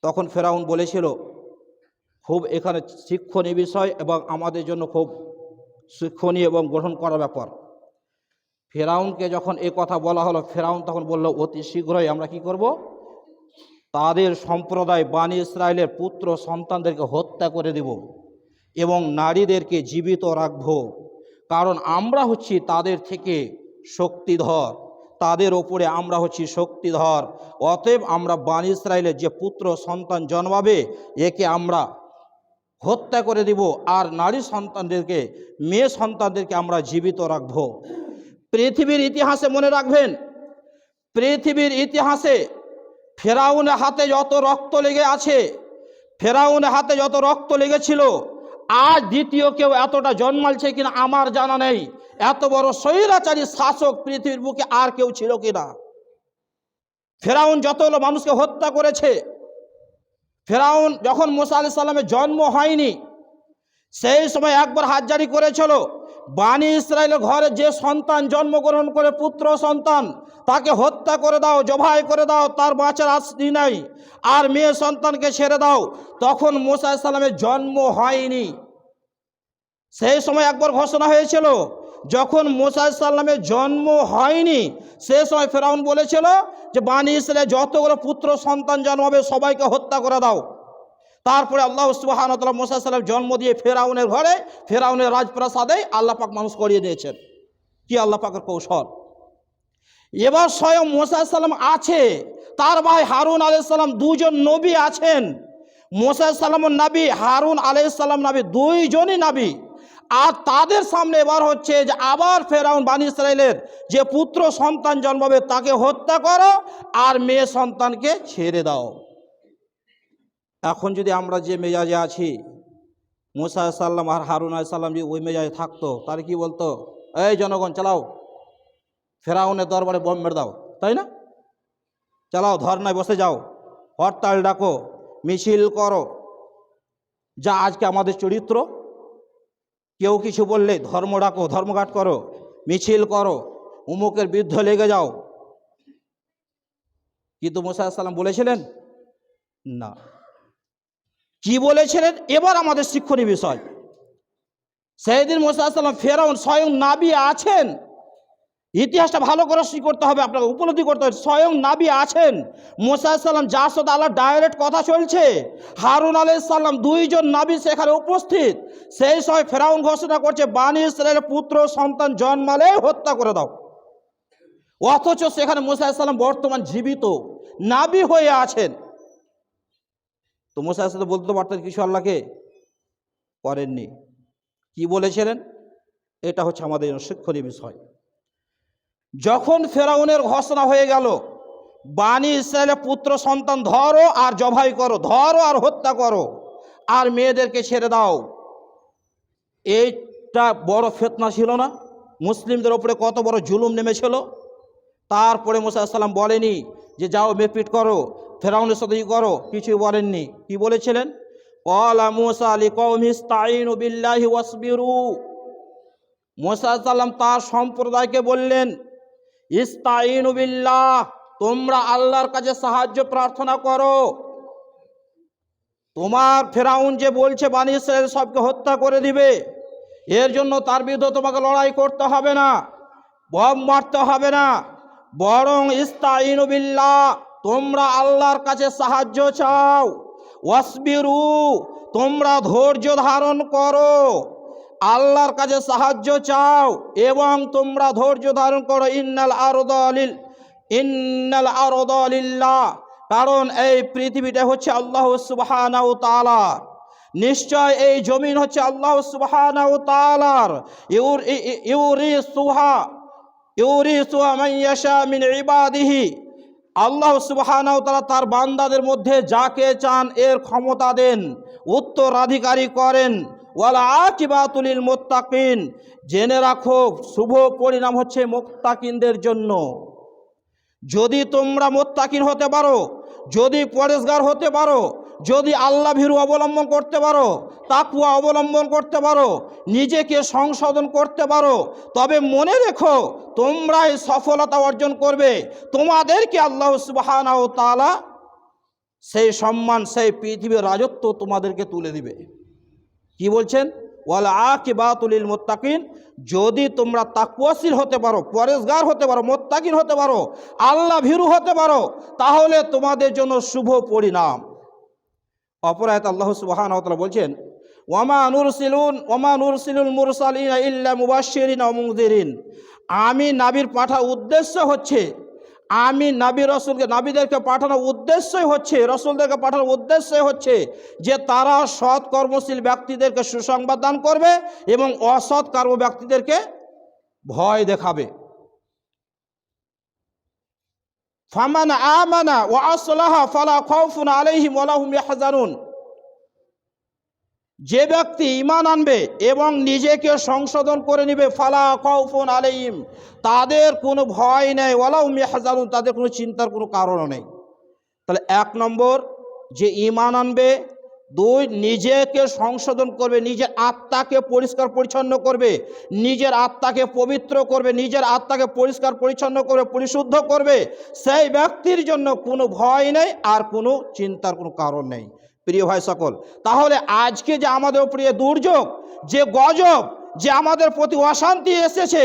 তখন ফেরাউন বলেছিল, খুব এখানে শিক্ষণীয় বিষয় এবং আমাদের জন্য খুব শিক্ষণীয় এবং গ্রহণ করার ব্যাপার। ফেরাউনকে যখন এই কথা বলা হলো, ফেরাউন তখন বলল অতি শীঘ্রই আমরা কি করব? তাদের সম্প্রদায় বনি ইসরায়েলের পুত্র সন্তানদেরকে হত্যা করে দেব এবং নারীদেরকে জীবিত রাখব, কারণ আমরা হচ্ছি তাদের থেকে শক্তিধর, তাদের ওপরে আমরা হচ্ছি শক্তিধর। অতএব আমরা বনি ইসরায়েলের যে পুত্র সন্তান জন্মাবে একে আমরা হত্যা করে দিব, আর নারী সন্তানদেরকে, মেয়ে সন্তানদেরকে আমরা জীবিত রাখব। পৃথিবীর ইতিহাসে মনে রাখবেন, পৃথিবীর ইতিহাসে ফেরাউনের হাতে যত রক্ত লেগে আছে, ফেরাউনের হাতে যত রক্ত লেগেছিল, আজ দ্বিতীয় কেউ এতটা জন্মালছে কিনা আমার জানা নেই। এত বড় স্বৈরাচারী শাসক পৃথিবীর বুকে আর কেউ ছিল কিনা? ফেরাউন যতগুলো মানুষকে হত্যা করেছে, ফেরাউন যখন মুসা আলাইহিস সালামের জন্ম হয়নি সেই সময় একবার হাত জারি করেছিল, বনি ইসরায়েলের ঘরে যে সন্তান জন্মগ্রহণ করে পুত্র সন্তান, তাকে হত্যা করে দাও, জবাই করে দাও, তার বাঁচার আশা নাই, আর মেয়ে সন্তানকে ছেড়ে দাও। তখন মুসা আলাইহিস সালামের জন্ম হয়নি। সেই সময় একবার ঘোষণা হয়েছিল যখন মুসা আলাইহিস সালামের জন্ম হয়নি সে সময় ফেরাউন বলেছিল যে বানি ইসরায়েলের যতগুলো পুত্র সন্তান জন্মাবে সবাইকে হত্যা করে দাও। তারপরে আল্লাহ সুবহানাহু ওয়া তাআলা মুসা আলাইহিস সালাম জন্ম দিয়ে ফেরাউনের ঘরে, ফেরাউনের রাজপ্রাসাদে আল্লাহ পাক মানুষ করিয়ে দিয়েছেন। কি আল্লাহ পাকের কৌশল! এবার স্বয়ং মুসা আলাইহিস সালাম আছে, তার ভাই হারুন আলাইহিস সালাম, দুজন নবী আছেন। মুসা আলাইহিস সালাম নবী, হারুন আলাইহিস সালাম নবী, দুইজনই নবী। আর তাদের সামনে এবার হচ্ছে যে আবার ফেরাউন বানি ইসরায়েলের যে পুত্র সন্তান জন্মাবে তাকে হত্যা করো আর মেয়ে সন্তানকে ছেড়ে দাও। এখন যদি আমরা যে মেজাজে আছি, মুসা আলাইহিস সালাম আর হারুন আলাইহিস সালাম যদি ওই মেজাজে থাকতো তাহলে কি বলতো? এই জনগণ চালাও, ফেরাউনের দরবারে বোম মেরে দাও, তাই না? চালাও, ধর্নায় বসে যাও, হরতাল ডাকো, মিছিল করো। যা আজকে আমাদের চরিত্র, কেউ কিছু বললে ধর্ম ডাকো, ধর্মঘাট করো, মিছিল করো, উমুকের বিরুদ্ধে লেগে যাও। কিন্তু মুসা আলাইহিস সালাম বলেছিলেন না। কি বলেছিলেন? এবার আমাদের শিক্ষণীয় বিষয়, সেদিন মুসা আলাইহিস সালাম ফেরাউন স্বয়ং নবী আছেন। ইতিহাসটা ভালো করে করতে হবে, আপনাকে উপলব্ধি করতে হবে, স্বয়ং নবী আছেন। মুসা আলাইহিস সালাম যার সাথে আল্লাহ ডাইরেক্ট কথা চলছে, হারুন আলাইহিস সালাম, দুইজন নবী সেখানে উপস্থিত। সেই সময় ফেরাউন ঘোষণা করছে বানি ইসরায়েলের পুত্র সন্তান জন্মালে হত্যা করে দাও। অথচ সেখানে মুসা আলাইহিস সালাম বর্তমান জীবিত নবী হয়ে আছেন। তো মুসা আলাইহিস সালাম বলতে পারতেন কিছু, আল্লাহকে করেননি। কি বলেছিলেন? এটা হচ্ছে আমাদের শিক্ষণীয় বিষয়। যখন ফেরাউনের ঘোষণা হয়ে গেল বানি ইসরায়েলের পুত্র সন্তান ধরো আর জবাই করো, ধরো আর হত্যা করো, আর মেয়েদেরকে ছেড়ে দাও, এইটা বড় ফিতনা ছিল না? মুসলিমদের উপরে কত বড় জুলুম নেমেছিল। তারপরে মুসা আলাইহিস সালাম বলেনি যে যাও মেরপিট করো, ফেরাউনের সাথে করো, কিছুই বলেননি। কি বলেছিলেন? ক্বালা মূসা লিকওমিহি ইসতাঈনু বিল্লাহি ওয়াসবিরু। মুসা আলাইহিস সালাম তার সম্প্রদায়কে বললেন ইসতাঈনু বিল্লাহ, তোমরা আল্লাহর কাছে সাহায্য প্রার্থনা করো। তোমার ফেরাউন যে বলছে বানি ইসরায়েল সবকে হত্যা করে দিবে, এর জন্য তার বিরুদ্ধে তোমাকে লড়াই করতে হবে না, বম মারতে হবে না, বরং ইসতাঈনু বিল্লাহ, তোমরা আল্লাহর কাছে সাহায্য চাও। ওয়াসবিরু, তোমরা ধৈর্য ধারণ করো, আল্লাহর কাছে সাহায্য চাও এবং তোমরা ধৈর্য ধারণ করো। ইন্নাল আরদা লিল্লাহ, কারণ এই পৃথিবীটা হচ্ছে আল্লাহ সুবহানাহু ওয়া তাআলা, নিশ্চয় এই জমিন হচ্ছে আল্লাহ সুবহানাহু ওয়া তাআলার। ইউরিসুহা মান ইয়াশা মিন ইবাদিহি, আল্লাহ সুবহানাহু ওয়া তাআলা তার বান্দাদের মধ্যে যাকে চান এর ক্ষমতা দেন, উত্তরাধিকারী করেন। ওয়াল আকিবাতু লিল মুত্তাকিন, জেনে রাখো শুভ পরিণাম হচ্ছে মুত্তাকিনদের জন্য। যদি তোমরা মুত্তাকিন হতে পারো, যদি পরেশগার হতে পারো, যদি আল্লাহ ভীরু অবলম্বন করতে পারো, তাকওয়া অবলম্বন করতে পারো, নিজেকে সংশোধন করতে পারো, তবে মনে রেখো তোমরাই সফলতা অর্জন করবে। তোমাদেরকে আল্লাহ সুবহানাহু ওয়া তাআলা সেই সম্মান, সেই পৃথিবীর রাজত্ব তোমাদেরকে তুলে দিবে। কি বলছেন? ওয়াল আকিবাতু লিল মুত্তাকিন, যদি তোমরা তাকওয়াশীল হতে পারো, পরেশগার হতে পারো, মুত্তাকিন হতে পারো, আল্লাহ ভীরু হতে পারো, তাহলে তোমাদের জন্য শুভ পরিণাম। অপর আয়াতে আল্লাহ সুবহানাহু ওয়া তাআলা বলছেন ওয়ামা নুরসিলুল মুরসালিনা ইল্লা মুবাশশিরিন ওয়া মুনযিরিন, আমি নবীর পাঠার উদ্দেশ্য হচ্ছে, আমি নবী রসুলকে, নবীদেরকে পাঠানোর উদ্দেশ্যই হচ্ছে, রসুলদেরকে পাঠানোর উদ্দেশ্যই হচ্ছে যে তারা সৎ কর্মশীল ব্যক্তিদেরকে সুসংবাদ দান করবে এবং অসৎ কর্ম ব্যক্তিদেরকে ভয় দেখাবে। ফামান আমানা ওয়া আসলাহা ফালা খাউফুন আলাইহিম ওয়া লাহুম ইয়াহজানুন, যে ব্যক্তি ঈমান আনবে এবং নিজেকে সংশোধন করে নেবে, ফালা খাউফুন আলাইহিম, তাদের কোনো ভয় নেই, ওয়া লাহুম ইয়াহজানুন, তাদের কোনো চিন্তার কোনো কারণ নেই। তাহলে এক নম্বর যে ঈমান আনবে, দুই নিজেকে সংশোধন করবে, নিজের আত্মাকে পরিষ্কার পরিচ্ছন্ন করবে, নিজের আত্মাকে পবিত্র করবে, নিজের আত্মাকে পরিষ্কার পরিচ্ছন্ন করবে, পরিশুদ্ধ করবে, সেই ব্যক্তির জন্য কোনো ভয় নেই আর কোনো চিন্তার কোনো কারণ নেই। প্রিয় ভাই সকল, তাহলে আজকে যে আমাদের উপরে দুর্যোগ, যে গজব, যে আমাদের প্রতি অশান্তি এসেছে,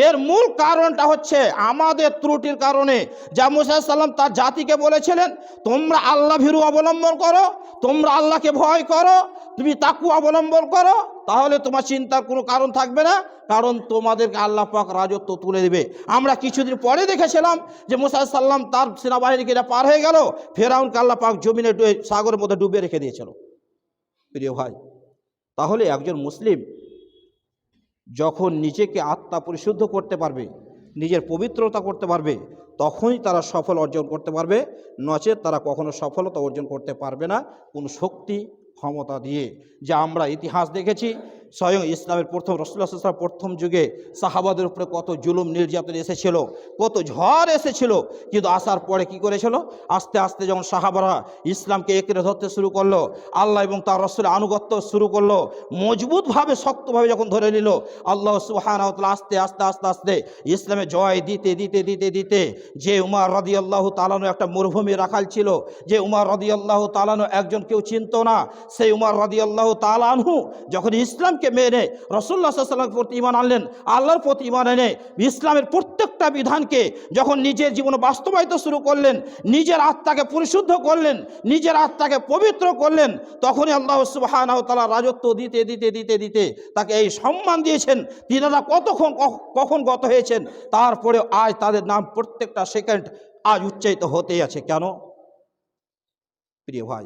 এর মূল কারণটা হচ্ছে আমাদের ত্রুটির কারণে। যা মুসা সাল্লাম তার জাতিকে বলেছিলেন, তোমরা আল্লাহ ভীরু অবলম্বন করো, তোমরা আল্লাহকে ভয় করো, তুমি তাকওয়া অবলম্বন করো, তাহলে তোমার চিন্তার কোনো কারণ থাকবে না, কারণ তোমাদেরকে আল্লাহ পাক রাজত্ব তুলে দেবে। আমরা কিছুদিন পরে দেখেছিলাম যে মুসা সাল্লাম তার সেনাবাহিনীকে পার হয়ে গেল, ফেরাউনকে আল্লাহ পাক জমিনে সাগরের মধ্যে ডুবে রেখে দিয়েছিল। প্রিয় ভাই, তাহলে একজন মুসলিম যখন নিজেকে আত্মা পরিশুদ্ধ করতে পারবে, নিজের পবিত্রতা করতে পারবে, তখনই তারা সফল অর্জন করতে পারবে, নচেত তারা কখনো সফলতা অর্জন করতে পারবে না কোনো শক্তি ক্ষমতা দিয়ে। যা আমরা ইতিহাস দেখেছি, স্বয়ং ইসলামের প্রথম রাসূলুল্লাহ সাল্লাল্লাহু আলাইহি ওয়াসাল্লাম প্রথম যুগে সাহাবাদের উপরে কত জুলুম নির্যাতন এসেছিল, কত ঝড় এসেছিল, কিন্তু আসার পরে কি করেছিল, আস্তে আস্তে যখন সাহাবারা ইসলামকে একরে ধরতে শুরু করলো, আল্লাহ এবং তার রাসূলের আনুগত্য শুরু করলো, মজবুতভাবে শক্তভাবে যখন ধরে নিল, আল্লাহ সুবহানাহু ওয়া তাআলা আস্তে আস্তে আস্তে আস্তে ইসলামে জয় দিতে দিতে দিতে দিতে, যে উমর রাদিয়াল্লাহু তাআলা একটা মরুভূমি রাখাল ছিল, যে উমর রাদিয়াল্লাহু তাআলা একজন কেউ চিনত না, সেই উমর রাদিয়াল্লাহু তাআলা আনহু যখন ইসলামকে মেনে রাসূলুল্লাহ সাল্লাল্লাহু আলাইহি ওয়াসাল্লামের প্রতি ঈমান আনলেন, আল্লাহর প্রতি ঈমান এনে ইসলামের প্রত্যেকটা বিধানকে যখন নিজের জীবনে বাস্তবায়িত শুরু করলেন, নিজের আত্মাকে পরিশুদ্ধ করলেন, নিজের আত্মাকে পবিত্র করলেন, তখনই আল্লাহ সুবহানাহু ওয়া তাআলা রাজত্ব দিতে দিতে দিতে দিতে তাকে এই সম্মান দিয়েছেন। তিনারা কখন গত হয়েছেন, তারপরে আজ তাদের নাম প্রত্যেকটা সেকেন্ড আজ উচ্চারিত হতেই আছে। কেন? প্রিয় ভাই,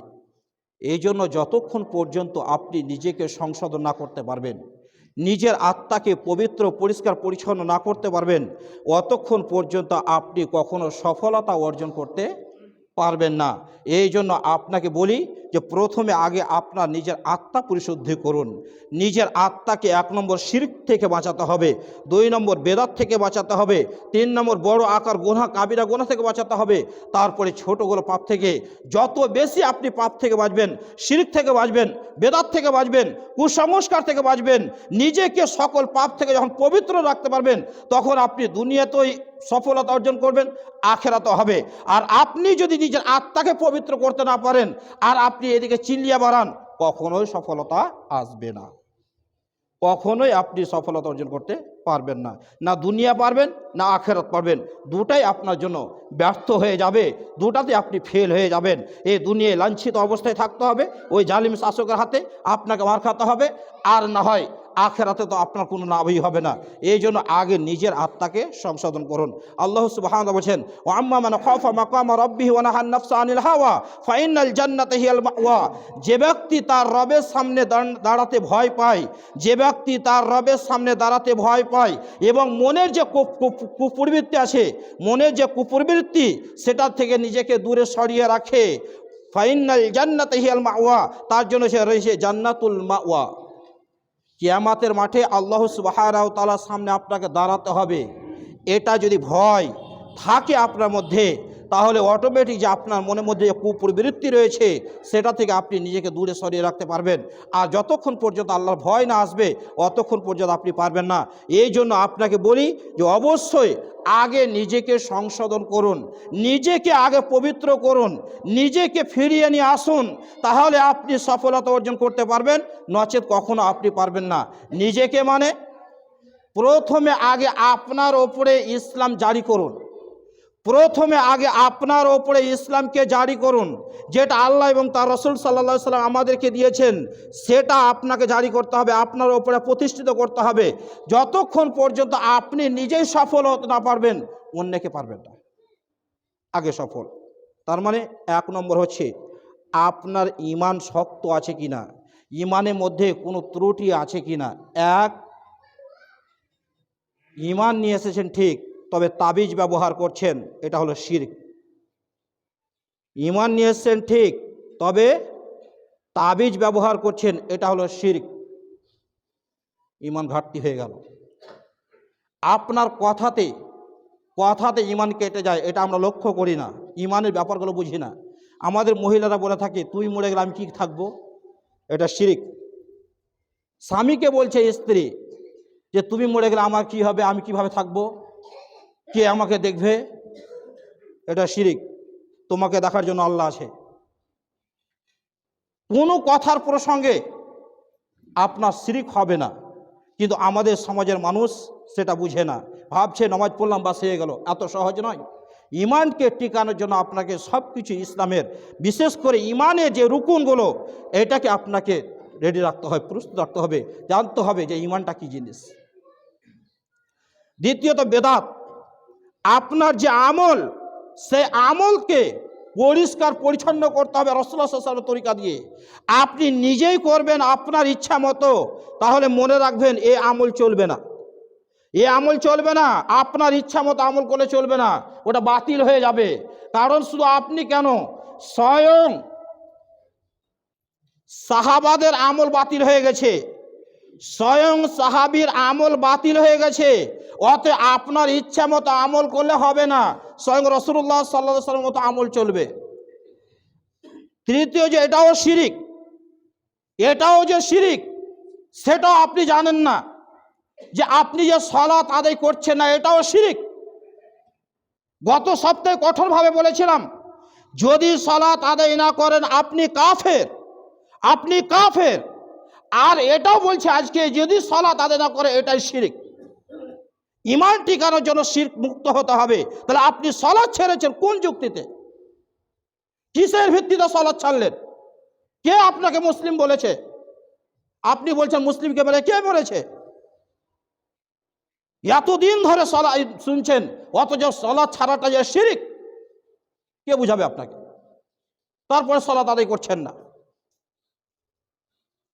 এই জন্য যতক্ষণ পর্যন্ত আপনি নিজেকে সংশোধন না করতে পারবেন, নিজের আত্মাকে পবিত্র পরিষ্কার পরিচ্ছন্ন না করতে পারবেন, অতক্ষণ পর্যন্ত আপনি কখনো সফলতা অর্জন করতে পারবেন না। এই জন্য আপনাকে বলি যে প্রথমে আগে আপনার নিজের আত্মা পরিশুদ্ধি করুন। নিজের আত্মাকে 1 নম্বর শিরক থেকে বাঁচাতে হবে, 2 নম্বর বেদাত থেকে বাঁচাতে হবে, 3 নম্বর বড় আকার গুনাহ কাবিরা গুনাহ থেকে বাঁচাতে হবে, তারপরে ছোটোগুলো পাপ থেকে। যত বেশি আপনি পাপ থেকে বাঁচবেন, শিরক থেকে বাঁচবেন, বেদাত থেকে বাঁচবেন, কুসংস্কার থেকে বাঁচবেন, নিজেকে সকল পাপ থেকে যখন পবিত্র রাখতে পারবেন, তখন আপনি দুনিয়াতেই সফলতা অর্জন করবেন, আখেরাতে হবে। আর আপনি যদি নিজের আত্মাকে পবিত্র করতে না পারেন আর আপনি এদিকে চিল্লিয়ে বাড়ান, কখনোই সফলতা আসবে না, কখনোই আপনি সফলতা অর্জন করতে পারবেন না। না দুনিয়া পারবেন, না আখেরাত পারবেন, দুটাই আপনার জন্য ব্যর্থ হয়ে যাবে, দুটাতে আপনি ফেল হয়ে যাবেন। এই দুনিয়ায় লাঞ্ছিত অবস্থায় থাকতে হবে, ওই জালিম শাসকের হাতে আপনাকে মার খেতে হবে, আর না হয় আখেরাতে তো আপনার কোনো লাভই হবে না। এই জন্য আগে নিজের আত্মাকে সংশোধন করুন। আল্লাহ সুবহানাহু ওয়া তাআলা বলেন, ওয়া আম্মা মান খাফা মাকামা রাব্বিহি ওয়া নাহা আন-নাফসা আনিল হাওয়া ফাইনাল জান্নাতা হিয়াল মাওয়া। যে ব্যক্তি তার রবের সামনে দাঁড়াতে ভয় পায়, যে ব্যক্তি তার রবের সামনে দাঁড়াতে ভয় পায় এবং মনের যে কুপ্রবৃত্তি আছে, মনের যে কুপ্রবৃত্তি সেটা থেকে নিজেকে দূরে সরিয়ে রাখে, ফাইনাল জান্নাতা হিয়াল মাওয়া, তার জন্য সে রয়েছে জান্নাতুল মাওয়া। কিয়ামতের মাঠে আল্লাহ সুবহানাহু ওয়া তাআলার সামনে আপনাকে দাঁড়াতে হবে। এটা যদি ভয় থাকে আপনার মধ্যে, তাহলে অটোমেটিক যে আপনার মনের মধ্যে যে কুপ্রবৃত্তি রয়েছে সেটা থেকে আপনি নিজেকে দূরে সরিয়ে রাখতে পারবেন। আর যতক্ষণ পর্যন্ত আল্লাহর ভয় না আসবে, অতক্ষণ পর্যন্ত আপনি পারবেন না। এই জন্য আপনাকে বলি যে অবশ্যই আগে নিজেকে সংশোধন করুন, নিজেকে আগে পবিত্র করুন, নিজেকে ফিরিয়ে নিয়ে আসুন, তাহলে আপনি সফলতা অর্জন করতে পারবেন, নচেত কখনো আপনি পারবেন না। নিজেকে মানে প্রথমে আগে আপনার ওপরে ইসলাম জারি করুন, প্রথমে আগে আপনার ওপরে ইসলামকে জারি করুন। যেটা আল্লাহ এবং তার রাসূল সাল্লাল্লাহু আলাইহি ওয়াসাল্লাম আমাদেরকে দিয়েছেন, সেটা আপনাকে জারি করতে হবে, আপনার ওপরে প্রতিষ্ঠিত করতে হবে। যতক্ষণ পর্যন্ত আপনি নিজেই সফল হতে না পারবেন, অন্যকে পারবেন না। আগে সফল, তার মানে 1 নম্বর হচ্ছে আপনার ঈমান শক্ত আছে কিনা, ঈমানের মধ্যে কোনো ত্রুটি আছে কিনা। ঈমান নিয়ে এসেছেন ঠিক, তবে তাবিজ ব্যবহার করছেন, এটা হলো শিরক। ঈমান নিয়ে এসেছেন ঠিক, তবে তাবিজ ব্যবহার করছেন, এটা হলো শিরক। ঈমান ঘাটতি হয়ে গেল। আপনার কথাতে ঈমান কেটে যায়, এটা আমরা লক্ষ্য করি না, ঈমানের ব্যাপারগুলো বুঝি না। আমাদের মহিলারা বলে থাকে, তুই মরে গেলে আমি কি থাকবো, এটা শিরক। স্বামীকে বলছে স্ত্রী যে তুমি মরে গেলে আমার কি হবে, আমি কিভাবে থাকবো, কে আমাকে দেখবে, এটা শিরক। তোমাকে দেখার জন্য আল্লাহ আছে। কোনো কথার প্রসঙ্গে আপনার শিরিক হবে না, কিন্তু আমাদের সমাজের মানুষ সেটা বুঝে না, ভাবছে নামাজ পড়লাম বাস হয়ে গেল। এত সহজ নয়। ইমানকে টিকানোর জন্য আপনাকে সব কিছু ইসলামের, বিশেষ করে ইমানের যে রুকুনগুলো, এটাকে আপনাকে রেডি রাখতে হবে, প্রস্তুত রাখতে হবে, জানতে হবে যে ইমানটা কি জিনিস। দ্বিতীয়ত বেদাত, আপনার যে আমল, সেই আমলকে পরিষ্কার পরিচ্ছন্ন করতে হবে রাসূলুল্লাহ সাল্লাল্লাহু আলাইহি ওয়াসাল্লামের তরিকা দিয়ে। আপনি নিজেই করবেন আপনার ইচ্ছা মতো, তাহলে মনে রাখবেন এই আমল চলবে না, এ আমল চলবে না। আপনার ইচ্ছা মতো আমল করলে চলবে না, ওটা বাতিল হয়ে যাবে। কারণ শুধু আপনি কেন, স্বয়ং সাহাবাদের আমল বাতিল হয়ে গেছে, স্বয়ং সাহাবীর আমল বাতিল হয়ে গেছে। অতএব আপনার ইচ্ছা মতো আমল করলে হবে না, স্বয়ং রাসূলুল্লাহ সাল্লাল্লাহু আলাইহি ওয়াসাল্লামের মতো আমল চলবে। তৃতীয় যে এটাও শিরিক, এটাও যে শিরিক সেটাও আপনি জানেন না, যে আপনি যে সালাত আদায় করছেন না, এটাও শিরিক। গত সপ্তাহে কঠোরভাবে বলেছিলাম, যদি সালাত আদায় না করেন আপনি কাফের, আপনি কাফের। আর এটাও বলছে আজকে, যদি সালাত আদায় না করে এটাই শিরিক। ঈমান টিকানোর জন্য শিরক মুক্ত হতে হবে। তাহলে আপনি সালাত ছেড়েছেন কোন যুক্তিতে, কিসের ভিত্তিতে সালাত ছাড়লেন? কে আপনাকে মুসলিম বলেছে? আপনি বলছেন মুসলিমকে বলে, কে বলেছে? এতদিন ধরে সালাত শুনছেন, অথচ সালাত ছাড়াটা যে শিরক, কে বুঝাবে আপনাকে? তারপরে সালাত আদায় করছেন না।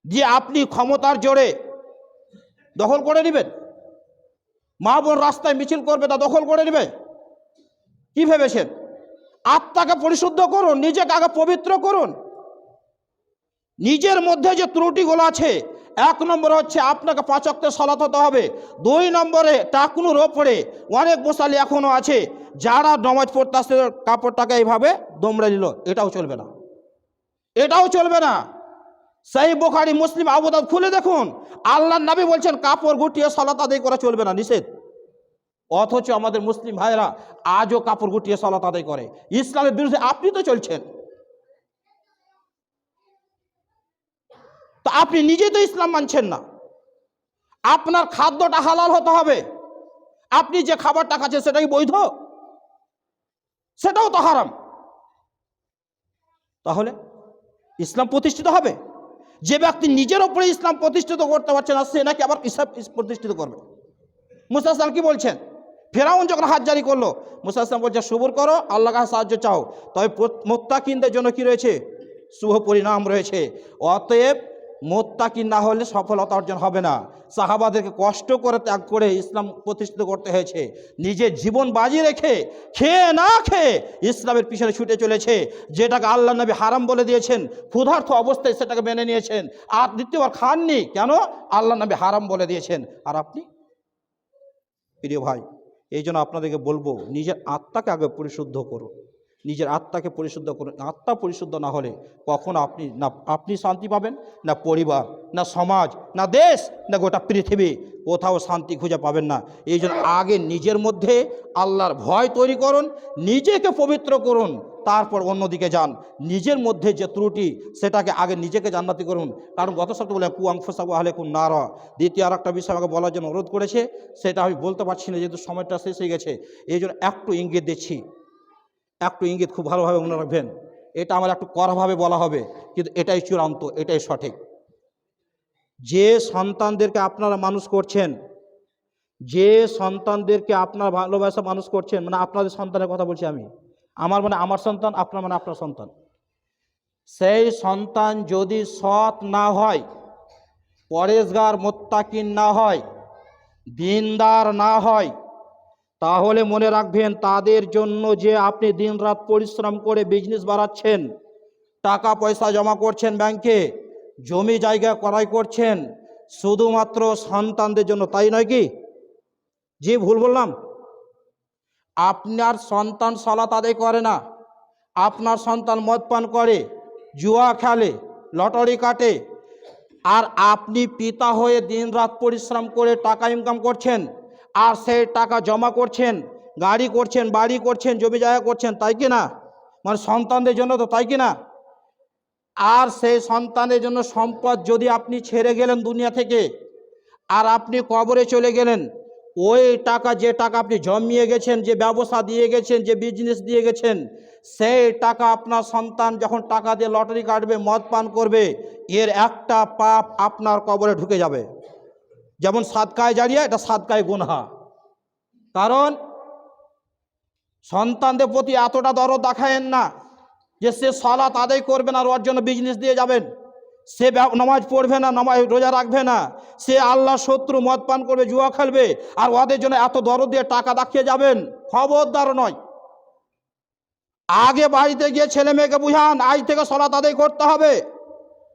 যে আপনি ক্ষমতার জোরে দখল করে নেবেন, মা বোন রাস্তায় মিছিল করবে তা দখল করে নেবে, কি ভেবেছেন? আত্মাকে পরিশুদ্ধ করুন, নিজেকে আগে পবিত্র করুন। নিজের মধ্যে যে ত্রুটিগুলো আছে, 1 নম্বর হচ্ছে আপনাকে 5 ওয়াক্তের সালাত হতে হবে। 2 নম্বরে টাকনুর ওপরে অনেক মুসাল্লি এখনো আছে যারা নামাজ পড়তে আসতে কাপড়টাকে এইভাবে দমড়ে নিল, এটাও চলবে না, এটাও চলবে না। সহিহ বুখারী, মুসলিম, আবু দাউদ খুলে দেখুন, আল্লাহর নবী বলছেন কাপড় গুটিয়ে সালাত আদায় করা চলবে না, নিষেধ। অথচ আমাদের মুসলিম ভাইরা আজও কাপড় গুটিয়ে সালাত আদায় করে। ইসলামের বিরুদ্ধে আপনি তো চলছেন। তো আপনি নিজেই তো ইসলাম মানছেন না। আপনার খাদ্যটা হালাল হতে হবে। আপনি যে খাবারটা খাচ্ছেন সেটা কি বৈধ? সেটাও তো হারাম। তাহলে ইসলাম প্রতিষ্ঠিত হবে? যে ব্যক্তি নিজের উপরে ইসলাম প্রতিষ্ঠিত করতে পারছে না, সে নাকি আবার ইসলাম প্রতিষ্ঠিত করবে? মুসা আলাইহিস কি বলছেন? ফেরাউন যখন হাত জারি করলো, মুসা আলাইহিস বলছে সবুর করো, আল্লাহর কাছে সাহায্য চাও, তবে মুত্তাকিনদের জন্য কি রয়েছে? শুভ পরিণাম রয়েছে। অতএব মুত্তাকিন না হলে সফলতা অর্জন হবে না। সাহাবাদেরকে কষ্ট করে ত্যাগ করে ইসলাম প্রতিষ্ঠিত করতে হয়েছে, নিজের জীবন বাজি রেখে খেয়ে না খেয়ে ইসলামের পিছনে ছুটে চলেছে। যেটাকে আল্লাহ নবী হারাম বলে দিয়েছেন, ক্ষুধার্ত অবস্থায় সেটাকে মেনে নিয়েছেন, আর দ্বিতীয়বার খাননি। কেন? আল্লাহ নবী হারাম বলে দিয়েছেন। আর আপনি? প্রিয় ভাই, এই জন্য আপনাদেরকে বলবো, নিজের আত্মাকে আগে পরিশুদ্ধ করুন, নিজের আত্মাকে পরিশুদ্ধ করুন। আত্মা পরিশুদ্ধ না হলে কখনো আপনি শান্তি পাবেন না, পরিবার, না সমাজ, না দেশ, না গোটা পৃথিবী, কোথাও শান্তি খুঁজে পাবেন না। এই জন্য আগে নিজের মধ্যে আল্লাহর ভয় তৈরি করুন, নিজেকে পবিত্র করুন, তারপর অন্যদিকে যান। নিজের মধ্যে যে ত্রুটি, সেটাকে আগে নিজেকে জান্নাতি করুন। কারণ গত সপ্তাহে বলে কু আনফুসাকুম আহলিকুম নারা। দ্বিতীয় আর একটা বিষয় আমাকে বলার জন্য অনুরোধ করেছে, সেটা আমি বলতে পারছি না যেহেতু সময়টা শেষ হয়ে গেছে। এই জন্য একটু ইঙ্গিত দিচ্ছি, একটু ইঙ্গিত খুব ভালোভাবে মনে রাখবেন। এটা আমার একটু কড়াভাবে বলা হবে, কিন্তু এটাই চূড়ান্ত, এটাই সঠিক। যে সন্তানদেরকে আপনারা মানুষ করছেন, যে সন্তানদেরকে আপনারা ভালোবাসা মানুষ করছেন, মানে আপনাদের সন্তানের কথা বলছি আমি, আমার মানে আমার সন্তান, আপনার মানে আপনার সন্তান, সেই সন্তান যদি সৎ না হয়, পরেশগার মুত্তাকিন না হয়, দিনদার না হয়, তাহলে মনে রাখবেন তাদের জন্য যে আপনি দিনরাত পরিশ্রম করে বিজনেস বাড়াচ্ছেন, টাকা পয়সা জমা করছেন ব্যাংকে, জমি জায়গা ক্রয় করছেন, শুধুমাত্র সন্তানদের জন্য, তাই নয় কি? জি, ভুল বললাম? আপনার সন্তান সালাত আদায় করে না, আপনার সন্তান মদ পান করে, জুয়া খেলে, লটারি কাটে, আর আপনি পিতা হয়ে দিনরাত পরিশ্রম করে টাকা ইনকাম করছেন, আর সেই টাকা জমা করছেন, গাড়ি করছেন, বাড়ি করছেন, জমি জায়গা করছেন, তাই কি না? মানে সন্তানদের জন্য তো, তাই কি না? আর সেই সন্তানের জন্য সম্পদ যদি আপনি ছেড়ে গেলেন দুনিয়া থেকে, আর আপনি কবরে চলে গেলেন, ওই টাকা, যে টাকা আপনি জমিয়ে গেছেন, যে ব্যবসা দিয়ে গেছেন, যে বিজনেস দিয়ে গেছেন, সেই টাকা আপনার সন্তান যখন টাকা দিয়ে লটারি কাটবে, মদ পান করবে, এর একটা পাপ আপনার কবরে ঢুকে যাবে। যেমন সাদকায় জারিয়া, এটা সাদকায় গুনহা। কারণ সন্তানদের প্রতি এতটা দরদ দেখায়েন না যে সে সালাত আদায় করবে না আর ওর জন্য বিজনেস দিয়ে যাবেন, সে নামাজ পড়বে না, নামাজ রোজা রাখবে না, সে আল্লাহর শত্রু, মদ পান করবে, জুয়া খেলবে, আর ওদের জন্য এত দরদ দিয়ে টাকা দেখিয়ে যাবেন। খবরদার নয়। আগে বাড়িতে গিয়ে ছেলে মেয়েকে বুঝান, আজ থেকে সালাত আদায় করতে হবে,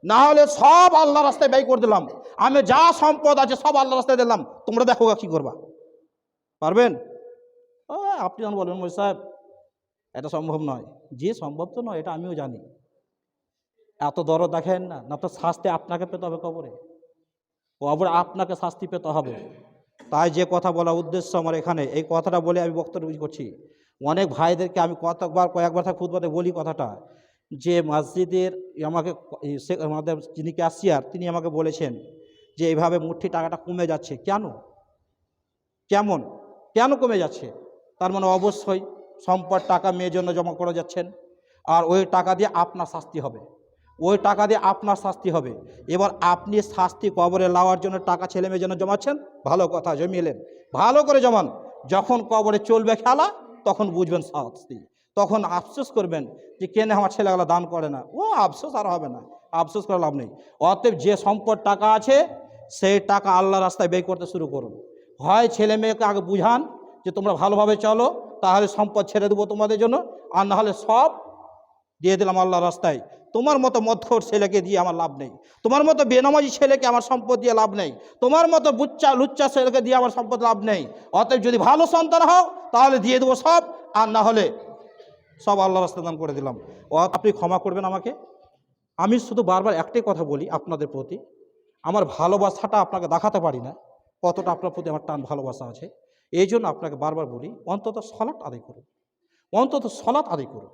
না হলে সব আল্লাহ রাস্তায় ব্যয় করে দিলাম, আমি যা সম্পদ আছে সব আল্লাহ রাস্তায় দিলাম, তোমরা দেখো কি করবা। পারবেন? আপনি যখন বলবেন মোই সাহেব এটা সম্ভব নয়, যে সম্ভব তো নয় এটা আমিও জানি, এত দরদ দেখেন না, না তো শাস্তি আপনাকে পেতে হবে কবরে, কবরে আপনাকে শাস্তি পেতে হবে। তাই যে কথা বলা উদ্দেশ্য আমার এখানে, এই কথাটা বলে আমি বক্তব্য করছি। অনেক ভাইদেরকে আমি কয়েকবার খুতবাতে বলি কথাটা, যে মসজিদের আমাকে আমাদের যিনি ক্যাশিয়ার তিনি আমাকে বলেছেন যে এইভাবে মুঠি টাকাটা কমে যাচ্ছে, কেন কমে যাচ্ছে? তার মানে অবশ্যই সম্পদ টাকা মেয়ের জন্য জমা করে যাচ্ছেন, আর ওই টাকা দিয়ে আপনার শাস্তি হবে, এবার আপনি শাস্তি কবরে লাওয়ার জন্য টাকা ছেলে মেয়ের জন্য জমাচ্ছেন, ভালো কথা, জমিয়েলেন, ভালো করে জমান। যখন কবরে চলবে খেলা তখন বুঝবেন শাস্তি, তখন আফসোস করবেন যে কেন আমার ছেলেগুলো দান করে না। ও আফসোস আর হবে না, আফসোস করে লাভ নেই। অতএব যে সম্পদ টাকা আছে সেই টাকা আল্লাহ রাস্তায় ব্যয় করতে শুরু করুন। হয় ছেলে মেয়েকে আগে বুঝান যে তোমরা ভালোভাবে চলো, তাহলে সম্পদ ছেড়ে দেবো তোমাদের জন্য, আর না হলে সব দিয়ে দিলাম আল্লাহ রাস্তায়। তোমার মতো মদখোর ছেলেকে দিয়ে আমার লাভ নেই, তোমার মতো বেনামাজি ছেলেকে আমার সম্পদ দিয়ে লাভ নেই, তোমার মতো লুচ্চা ছেলেকে দিয়ে আমার সম্পদ লাভ নেই। অতএব যদি ভালো সন্তান হও তাহলে দিয়ে দেবো সব, আর না হলে সব আল্লাহ রাস্তায় দান করে দিলাম। আপনি ক্ষমা করবেন আমাকে। আমি শুধু বারবার একটাই কথা বলি আপনাদের প্রতি, আমার ভালোবাসাটা আপনাকে দেখাতে পারি না কতটা আপনার প্রতি আমার টান ভালোবাসা আছে। এই জন্য আপনাকে বারবার বলি, অন্তত সালাত আদায় করুন,